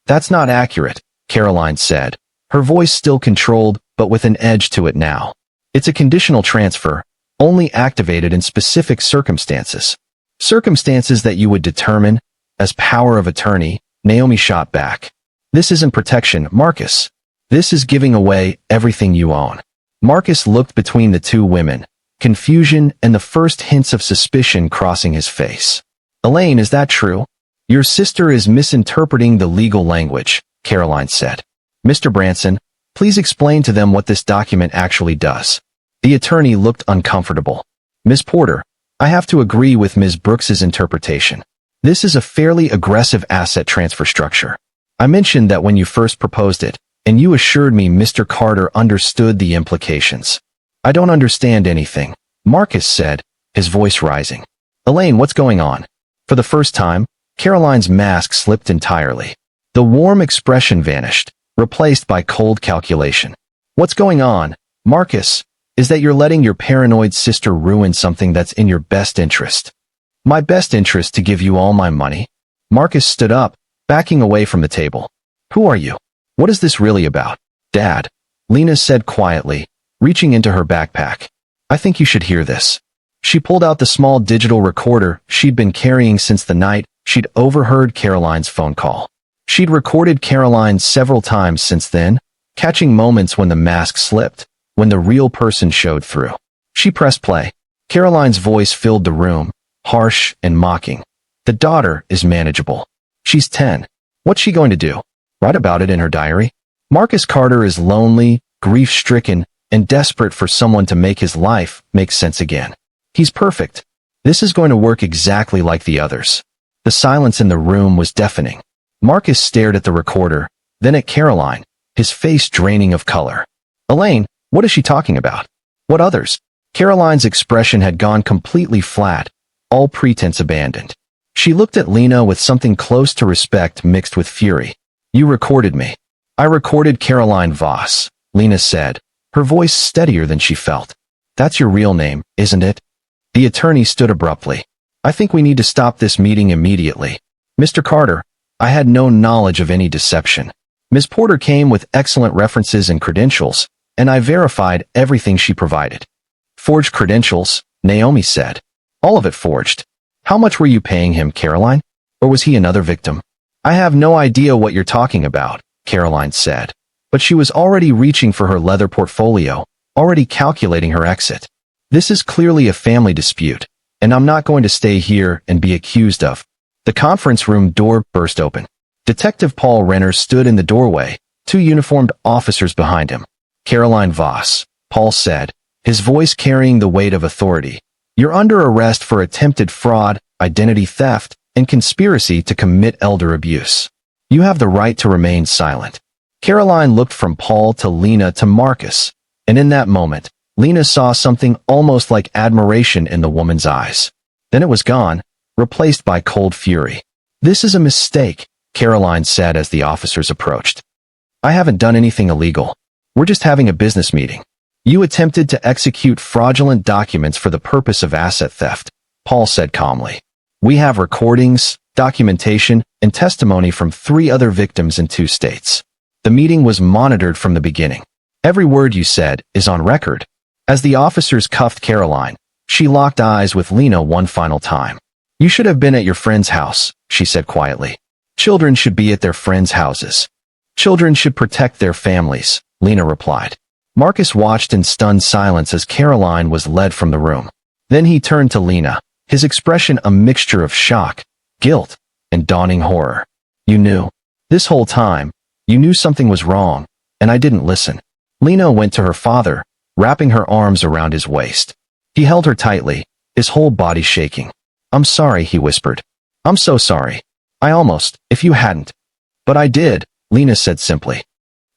That's not accurate, Caroline said, her voice still controlled, but with an edge to it now. It's a conditional transfer, only activated in specific circumstances. Circumstances that you would determine as power of attorney, Naomi shot back. This isn't protection, Marcus. This is giving away everything you own. Marcus looked between the two women, confusion and the first hints of suspicion crossing his face. Elaine, is that true? Your sister is misinterpreting the legal language, Caroline said. Mr. Branson, please explain to them what this document actually does. The attorney looked uncomfortable. Ms. Porter, I have to agree with Ms. Brooks's interpretation. This is a fairly aggressive asset transfer structure. I mentioned that when you first proposed it, and you assured me Mr. Carter understood the implications. I don't understand anything, Marcus said, his voice rising. Elaine, what's going on? For the first time, Caroline's mask slipped entirely. The warm expression vanished, replaced by cold calculation. What's going on, Marcus, is that you're letting your paranoid sister ruin something that's in your best interest. My best interest to give you all my money? Marcus stood up, backing away from the table. Who are you? What is this really about? Dad, Lena said quietly, reaching into her backpack. I think you should hear this. She pulled out the small digital recorder she'd been carrying since the night she'd overheard Caroline's phone call. She'd recorded Caroline several times since then, catching moments when the mask slipped, when the real person showed through. She pressed play. Caroline's voice filled the room, harsh and mocking. The daughter is manageable. She's 10. What's she going to do? Write about it in her diary? Marcus Carter is lonely, grief-stricken, and desperate for someone to make his life make sense again. He's perfect. This is going to work exactly like the others. The silence in the room was deafening. Marcus stared at the recorder, then at Caroline, his face draining of color. Elaine, what is she talking about? What others? Caroline's expression had gone completely flat, all pretense abandoned. She looked at Lena with something close to respect mixed with fury. You recorded me. I recorded Caroline Voss, Lena said, her voice steadier than she felt. That's your real name, isn't it? The attorney stood abruptly. I think we need to stop this meeting immediately. Mr. Carter, I had no knowledge of any deception. Ms. Porter came with excellent references and credentials, and I verified everything she provided. Forged credentials, Naomi said. All of it forged. How much were you paying him, Caroline? Or was he another victim? I have no idea what you're talking about, Caroline said. But she was already reaching for her leather portfolio, already calculating her exit. This is clearly a family dispute, and I'm not going to stay here and be accused of. The conference room door burst open. Detective Paul Renner stood in the doorway, two uniformed officers behind him. Caroline Voss, Paul said, his voice carrying the weight of authority. You're under arrest for attempted fraud, identity theft, and conspiracy to commit elder abuse. You have the right to remain silent. Caroline looked from Paul to Lena to Marcus, and in that moment, Lena saw something almost like admiration in the woman's eyes. Then it was gone, replaced by cold fury. This is a mistake, Caroline said as the officers approached. I haven't done anything illegal. We're just having a business meeting. You attempted to execute fraudulent documents for the purpose of asset theft, Paul said calmly. We have recordings, documentation, and testimony from 3 other victims in 2 states. The meeting was monitored from the beginning. Every word you said is on record. As the officers cuffed Caroline, she locked eyes with Lena one final time. "You should have been at your friend's house," she said quietly. "Children should be at their friends' houses. Children should protect their families," Lena replied. Marcus watched in stunned silence as Caroline was led from the room. Then he turned to Lena, his expression a mixture of shock, guilt, and dawning horror. "You knew. This whole time, you knew something was wrong, and I didn't listen." Lena went to her father, wrapping her arms around his waist. He held her tightly, his whole body shaking. "I'm sorry," he whispered. "I'm so sorry. If you hadn't." "But I did," Lena said simply.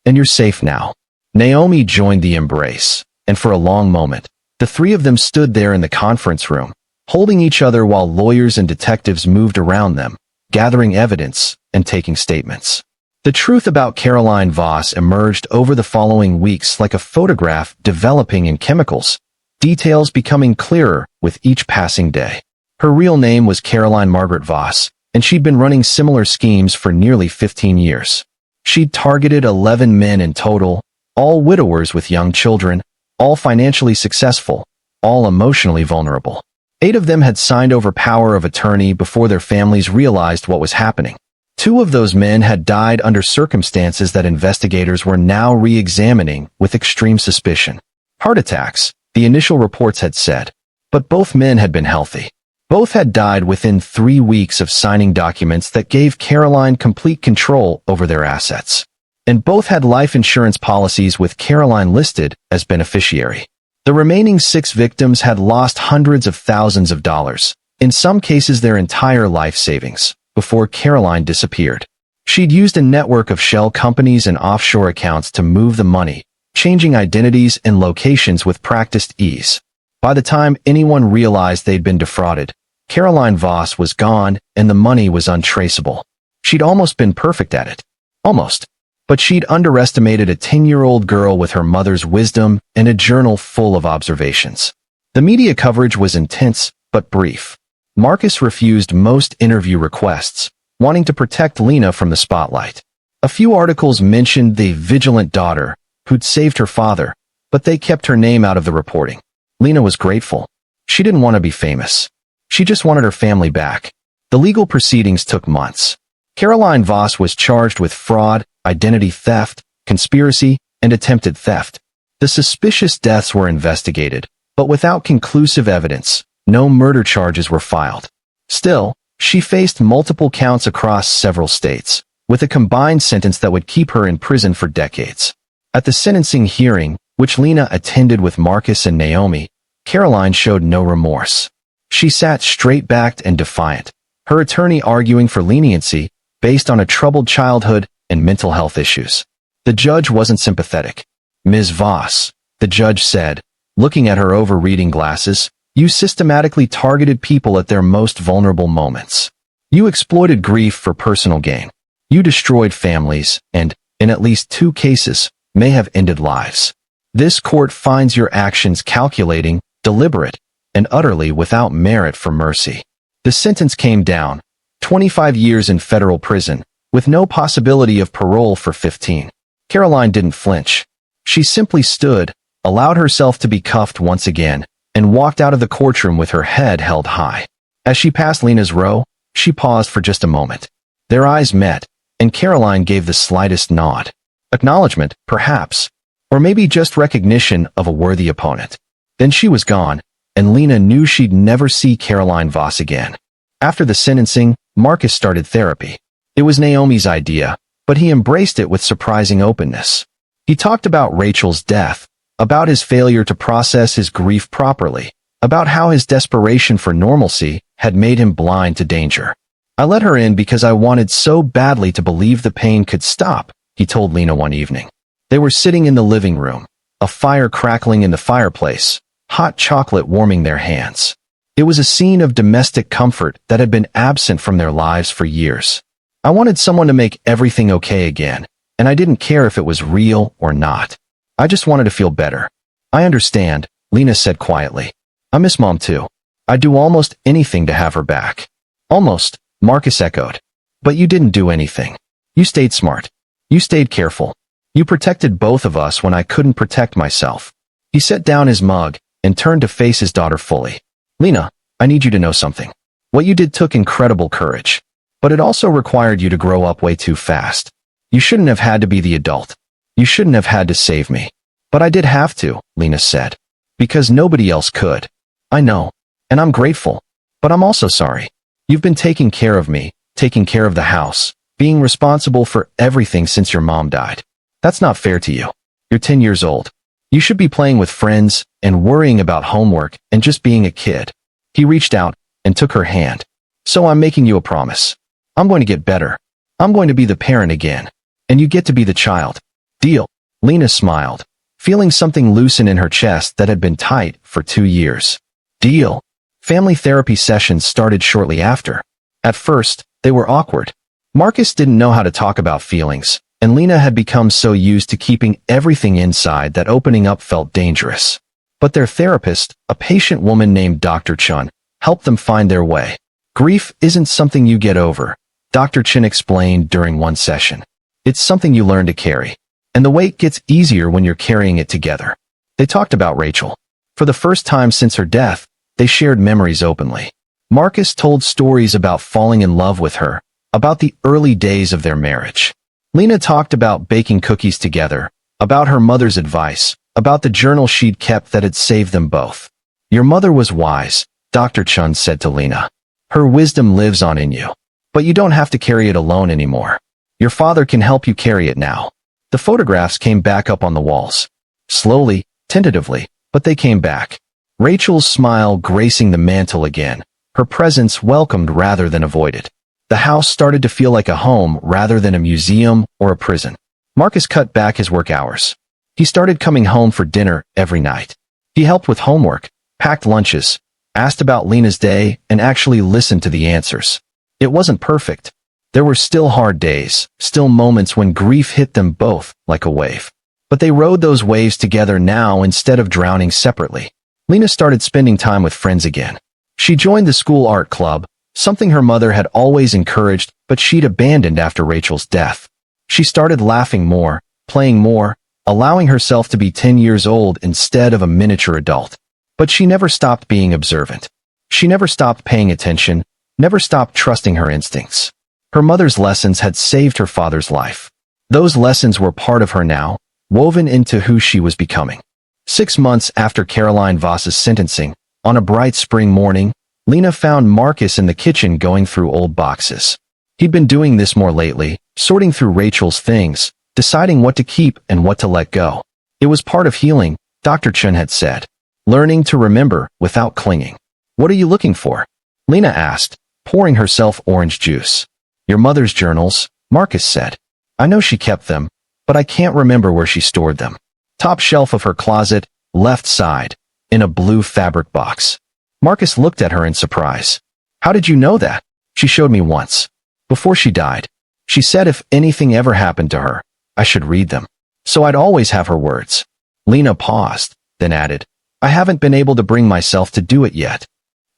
"And you're safe now." Naomi joined the embrace, and for a long moment, the three of them stood there in the conference room, holding each other while lawyers and detectives moved around them, gathering evidence and taking statements. The truth about Caroline Voss emerged over the following weeks like a photograph developing in chemicals, details becoming clearer with each passing day. Her real name was Caroline Margaret Voss, and she'd been running similar schemes for nearly 15 years. She'd targeted 11 men in total, all widowers with young children, all financially successful, all emotionally vulnerable. 8 of them had signed over power of attorney before their families realized what was happening. 2 of those men had died under circumstances that investigators were now re-examining with extreme suspicion. Heart attacks, the initial reports had said. But both men had been healthy. Both had died within 3 weeks of signing documents that gave Caroline complete control over their assets. And both had life insurance policies with Caroline listed as beneficiary. The remaining 6 victims had lost hundreds of thousands of dollars, in some cases their entire life savings, before Caroline disappeared. She'd used a network of shell companies and offshore accounts to move the money, changing identities and locations with practiced ease. By the time anyone realized they'd been defrauded, Caroline Voss was gone and the money was untraceable. She'd almost been perfect at it. Almost. But she'd underestimated a 10-year-old girl with her mother's wisdom and a journal full of observations. The media coverage was intense, but brief. Marcus refused most interview requests, wanting to protect Lena from the spotlight. A few articles mentioned the vigilant daughter, who'd saved her father, but they kept her name out of the reporting. Lena was grateful. She didn't want to be famous. She just wanted her family back. The legal proceedings took months. Caroline Voss was charged with fraud, identity theft, conspiracy, and attempted theft. The suspicious deaths were investigated, but without conclusive evidence, no murder charges were filed. Still, she faced multiple counts across several states, with a combined sentence that would keep her in prison for decades. At the sentencing hearing, which Lena attended with Marcus and Naomi, Caroline showed no remorse. She sat straight-backed and defiant, her attorney arguing for leniency based on a troubled childhood and mental health issues. The judge wasn't sympathetic. "Ms. Voss," the judge said, looking at her over reading glasses, "you systematically targeted people at their most vulnerable moments. You exploited grief for personal gain. You destroyed families and, in at least 2 cases, may have ended lives. This court finds your actions calculating, deliberate, and utterly without merit for mercy." The sentence came down, 25 years in federal prison, with no possibility of parole for 15. Caroline didn't flinch. She simply stood, allowed herself to be cuffed once again, and walked out of the courtroom with her head held high. As she passed Lena's row, she paused for just a moment. Their eyes met, and Caroline gave the slightest nod. Acknowledgement, perhaps, or maybe just recognition of a worthy opponent. Then she was gone, and Lena knew she'd never see Caroline Voss again. After the sentencing, Marcus started therapy. It was Naomi's idea, but he embraced it with surprising openness. He talked about Rachel's death, about his failure to process his grief properly, about how his desperation for normalcy had made him blind to danger. "I let her in because I wanted so badly to believe the pain could stop," he told Lena one evening. They were sitting in the living room, a fire crackling in the fireplace, hot chocolate warming their hands. It was a scene of domestic comfort that had been absent from their lives for years. "I wanted someone to make everything okay again, and I didn't care if it was real or not. I just wanted to feel better." "I understand," Lena said quietly. "I miss Mom too. I'd do almost anything to have her back." "Almost," Marcus echoed. "But you didn't do anything. You stayed smart. You stayed careful. You protected both of us when I couldn't protect myself." He set down his mug and turned to face his daughter fully. Lena, I need you to know something. What you did took incredible courage. But it also required you to grow up way too fast. You shouldn't have had to be the adult. You shouldn't have had to save me. But I did have to, Lena said. Because nobody else could. I know. And I'm grateful. But I'm also sorry. You've been taking care of me, taking care of the house, being responsible for everything since your mom died. That's not fair to you. You're 10 years old. You should be playing with friends and worrying about homework and just being a kid. He reached out and took her hand. So I'm making you a promise. I'm going to get better. I'm going to be the parent again. And you get to be the child. Deal. Lena smiled, feeling something loosen in her chest that had been tight for 2 years. Deal. Family therapy sessions started shortly after. At first, they were awkward. Marcus didn't know how to talk about feelings, and Lena had become so used to keeping everything inside that opening up felt dangerous. But their therapist, a patient woman named Dr. Chun, helped them find their way. Grief isn't something you get over, Dr. Chun explained during one session. It's something you learn to carry. And the weight gets easier when you're carrying it together. They talked about Rachel. For the first time since her death, they shared memories openly. Marcus told stories about falling in love with her, about the early days of their marriage. Lena talked about baking cookies together, about her mother's advice, about the journal she'd kept that had saved them both. Your mother was wise, Dr. Chun said to Lena. Her wisdom lives on in you. But you don't have to carry it alone anymore. Your father can help you carry it now. The photographs came back up on the walls. Slowly, tentatively, but they came back. Rachel's smile gracing the mantel again, her presence welcomed rather than avoided. The house started to feel like a home rather than a museum or a prison. Marcus cut back his work hours. He started coming home for dinner every night. He helped with homework, packed lunches, asked about Lena's day, and actually listened to the answers. It wasn't perfect. There were still hard days, still moments when grief hit them both like a wave. But they rode those waves together now instead of drowning separately. Lena started spending time with friends again. She joined the school art club, something her mother had always encouraged but she'd abandoned after Rachel's death. She started laughing more, playing more, allowing herself to be 10 years old instead of a miniature adult. But she never stopped being observant. She never stopped paying attention, never stopped trusting her instincts. Her mother's lessons had saved her father's life. Those lessons were part of her now, woven into who she was becoming. 6 months after Caroline Voss's sentencing, on a bright spring morning, Lena found Marcus in the kitchen going through old boxes. He'd been doing this more lately, sorting through Rachel's things, deciding what to keep and what to let go. It was part of healing, Dr. Chun had said. Learning to remember without clinging. What are you looking for? Lena asked, pouring herself orange juice. Your mother's journals, Marcus said. I know she kept them, but I can't remember where she stored them. Top shelf of her closet, left side, in a blue fabric box. Marcus looked at her in surprise. How did you know that? She showed me once. Before she died. She said if anything ever happened to her, I should read them. So I'd always have her words. Lena paused, then added, I haven't been able to bring myself to do it yet.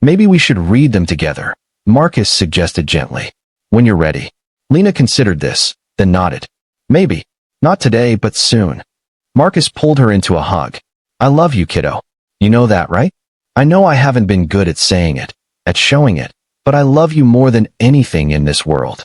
Maybe we should read them together, Marcus suggested gently. When you're ready. Lena considered this, then nodded. Maybe. Not today, but soon. Marcus pulled her into a hug. I love you, kiddo. You know that, right? I know I haven't been good at saying it, at showing it, but I love you more than anything in this world.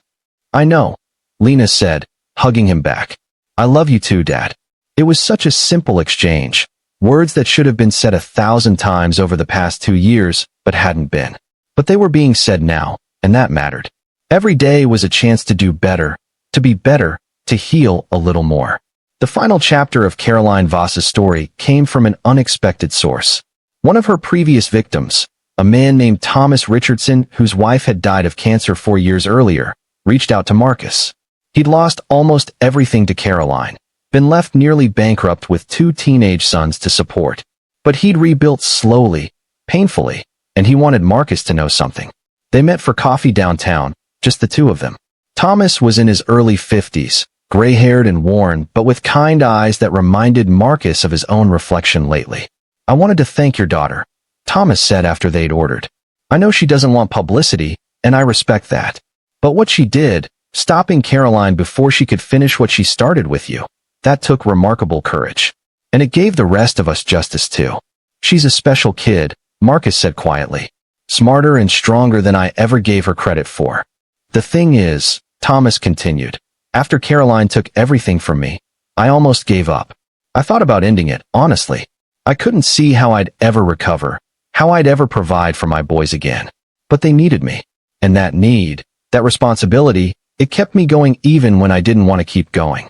I know, Lena said, hugging him back. I love you too, Dad. It was such a simple exchange, words that should have been said 1,000 times over the past 2 years, but hadn't been. But they were being said now, and that mattered. Every day was a chance to do better, to be better, to heal a little more. The final chapter of Caroline Voss's story came from an unexpected source. One of her previous victims, a man named Thomas Richardson, whose wife had died of cancer 4 years earlier, reached out to Marcus. He'd lost almost everything to Caroline, been left nearly bankrupt with 2 teenage sons to support. But he'd rebuilt slowly, painfully, and he wanted Marcus to know something. They met for coffee downtown, just the two of them. Thomas was in his early 50s, gray-haired and worn, but with kind eyes that reminded Marcus of his own reflection lately. I wanted to thank your daughter, Thomas said after they'd ordered. I know she doesn't want publicity, and I respect that. But what she did, stopping Caroline before she could finish what she started with you, that took remarkable courage. And it gave the rest of us justice too. She's a special kid, Marcus said quietly. Smarter and stronger than I ever gave her credit for. The thing is, Thomas continued, after Caroline took everything from me, I almost gave up. I thought about ending it, honestly. I couldn't see how I'd ever recover, how I'd ever provide for my boys again. But they needed me. And that need, that responsibility, it kept me going even when I didn't want to keep going.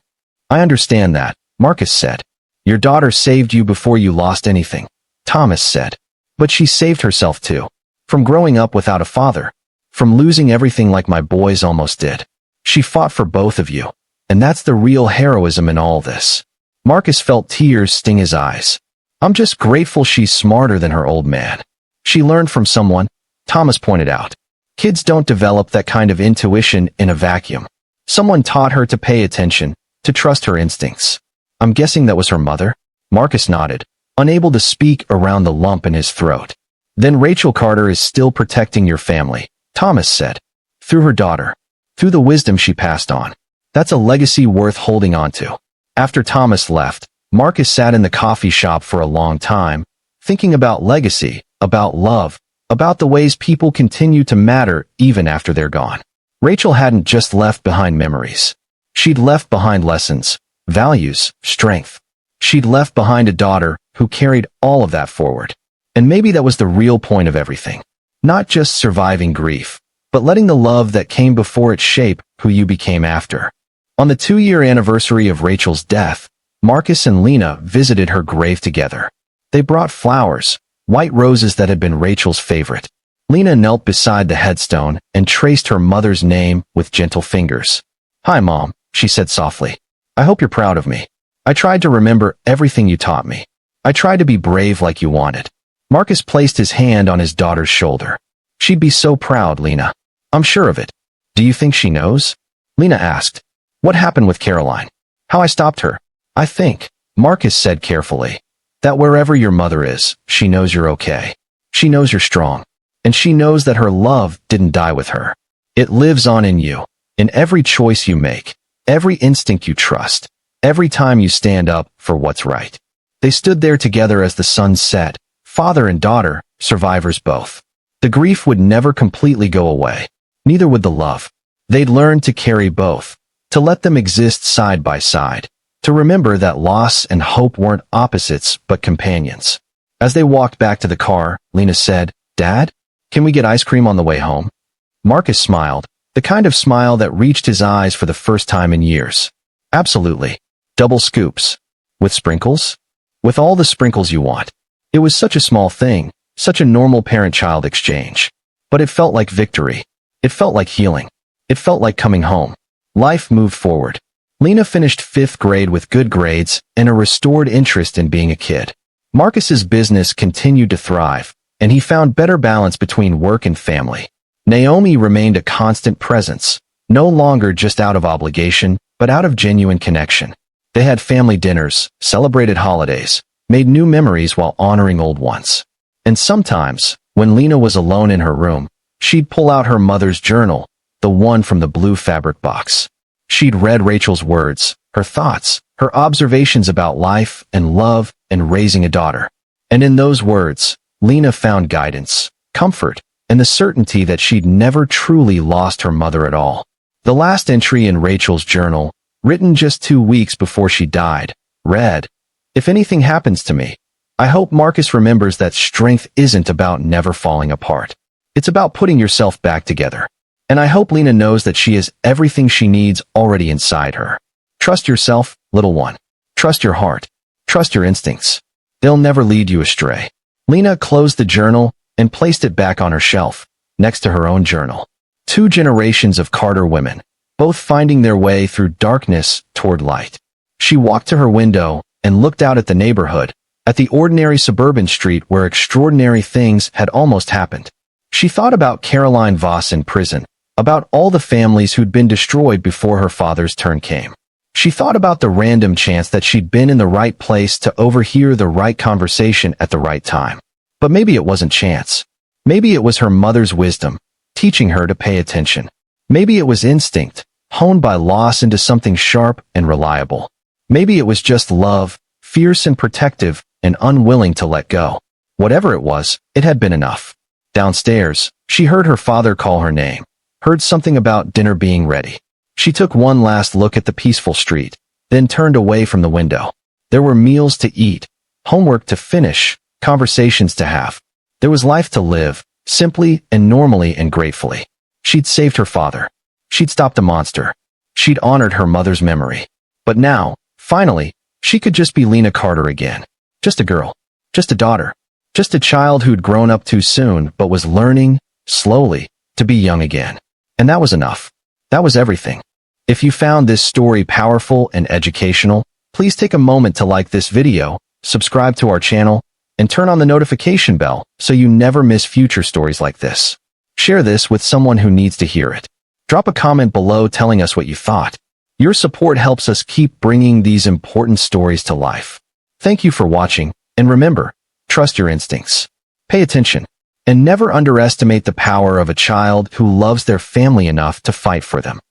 I understand that, Marcus said. Your daughter saved you before you lost anything, Thomas said. But she saved herself too. From growing up without a father. From losing everything like my boys almost did. She fought for both of you. And that's the real heroism in all this. Marcus felt tears sting his eyes. I'm just grateful she's smarter than her old man. She learned from someone, Thomas pointed out. Kids don't develop that kind of intuition in a vacuum. Someone taught her to pay attention, to trust her instincts. I'm guessing that was her mother? Marcus nodded, unable to speak around the lump in his throat. Then Rachel Carter is still protecting your family, Thomas said. Through her daughter. Through the wisdom she passed on. That's a legacy worth holding on to. After Thomas left, Marcus sat in the coffee shop for a long time, thinking about legacy, about love, about the ways people continue to matter even after they're gone. Rachel hadn't just left behind memories. She'd left behind lessons, values, strength. She'd left behind a daughter who carried all of that forward. And maybe that was the real point of everything. Not just surviving grief, but letting the love that came before it shape who you became after. On the 2-year anniversary of Rachel's death, Marcus and Lena visited her grave together. They brought flowers, white roses that had been Rachel's favorite. Lena knelt beside the headstone and traced her mother's name with gentle fingers. Hi, Mom, she said softly. I hope you're proud of me. I tried to remember everything you taught me. I tried to be brave like you wanted. Marcus placed his hand on his daughter's shoulder. She'd be so proud, Lena. I'm sure of it. Do you think she knows? Lena asked. What happened with Caroline? How I stopped her? I think, Marcus said carefully, that wherever your mother is, she knows you're okay. She knows you're strong. And she knows that her love didn't die with her. It lives on in you, in every choice you make, every instinct you trust, every time you stand up for what's right. They stood there together as the sun set, father and daughter, survivors both. The grief would never completely go away. Neither would the love. They'd learn to carry both, to let them exist side by side, to remember that loss and hope weren't opposites but companions. As they walked back to the car, Lena said, Dad, can we get ice cream on the way home? Marcus smiled, the kind of smile that reached his eyes for the first time in years. Absolutely. Double scoops. With sprinkles? With all the sprinkles you want. It was such a small thing, such a normal parent-child exchange. But it felt like victory. It felt like healing. It felt like coming home. Life moved forward. Lena finished 5th grade with good grades and a restored interest in being a kid. Marcus's business continued to thrive, and he found better balance between work and family. Naomi remained a constant presence, no longer just out of obligation, but out of genuine connection. They had family dinners, celebrated holidays, made new memories while honoring old ones. And sometimes, when Lena was alone in her room, she'd pull out her mother's journal, the one from the blue fabric box. She'd read Rachel's words, her thoughts, her observations about life and love and raising a daughter. And in those words, Lena found guidance, comfort, and the certainty that she'd never truly lost her mother at all. The last entry in Rachel's journal, written just 2 weeks before she died, read, If anything happens to me, I hope Marcus remembers that strength isn't about never falling apart. It's about putting yourself back together. And I hope Lena knows that she has everything she needs already inside her. Trust yourself, little one. Trust your heart. Trust your instincts. They'll never lead you astray. Lena closed the journal and placed it back on her shelf, next to her own journal. 2 generations of Carter women, both finding their way through darkness toward light. She walked to her window and looked out at the neighborhood, at the ordinary suburban street where extraordinary things had almost happened. She thought about Caroline Voss in prison, about all the families who'd been destroyed before her father's turn came. She thought about the random chance that she'd been in the right place to overhear the right conversation at the right time. But maybe it wasn't chance. Maybe it was her mother's wisdom, teaching her to pay attention. Maybe it was instinct, honed by loss into something sharp and reliable. Maybe it was just love, fierce and protective and unwilling to let go. Whatever it was, it had been enough. Downstairs, she heard her father call her name, heard something about dinner being ready. She took one last look at the peaceful street, then turned away from the window. There were meals to eat, homework to finish, conversations to have. There was life to live, simply and normally and gratefully. She'd saved her father. She'd stopped a monster. She'd honored her mother's memory. But now, finally, she could just be Lena Carter again. Just a girl. Just a daughter. Just a child who'd grown up too soon but was learning, slowly, to be young again. And that was enough. That was everything. If you found this story powerful and educational, please take a moment to like this video, subscribe to our channel, and turn on the notification bell so you never miss future stories like this. Share this with someone who needs to hear it. Drop a comment below telling us what you thought. Your support helps us keep bringing these important stories to life. Thank you for watching, and remember, trust your instincts. Pay attention, and never underestimate the power of a child who loves their family enough to fight for them.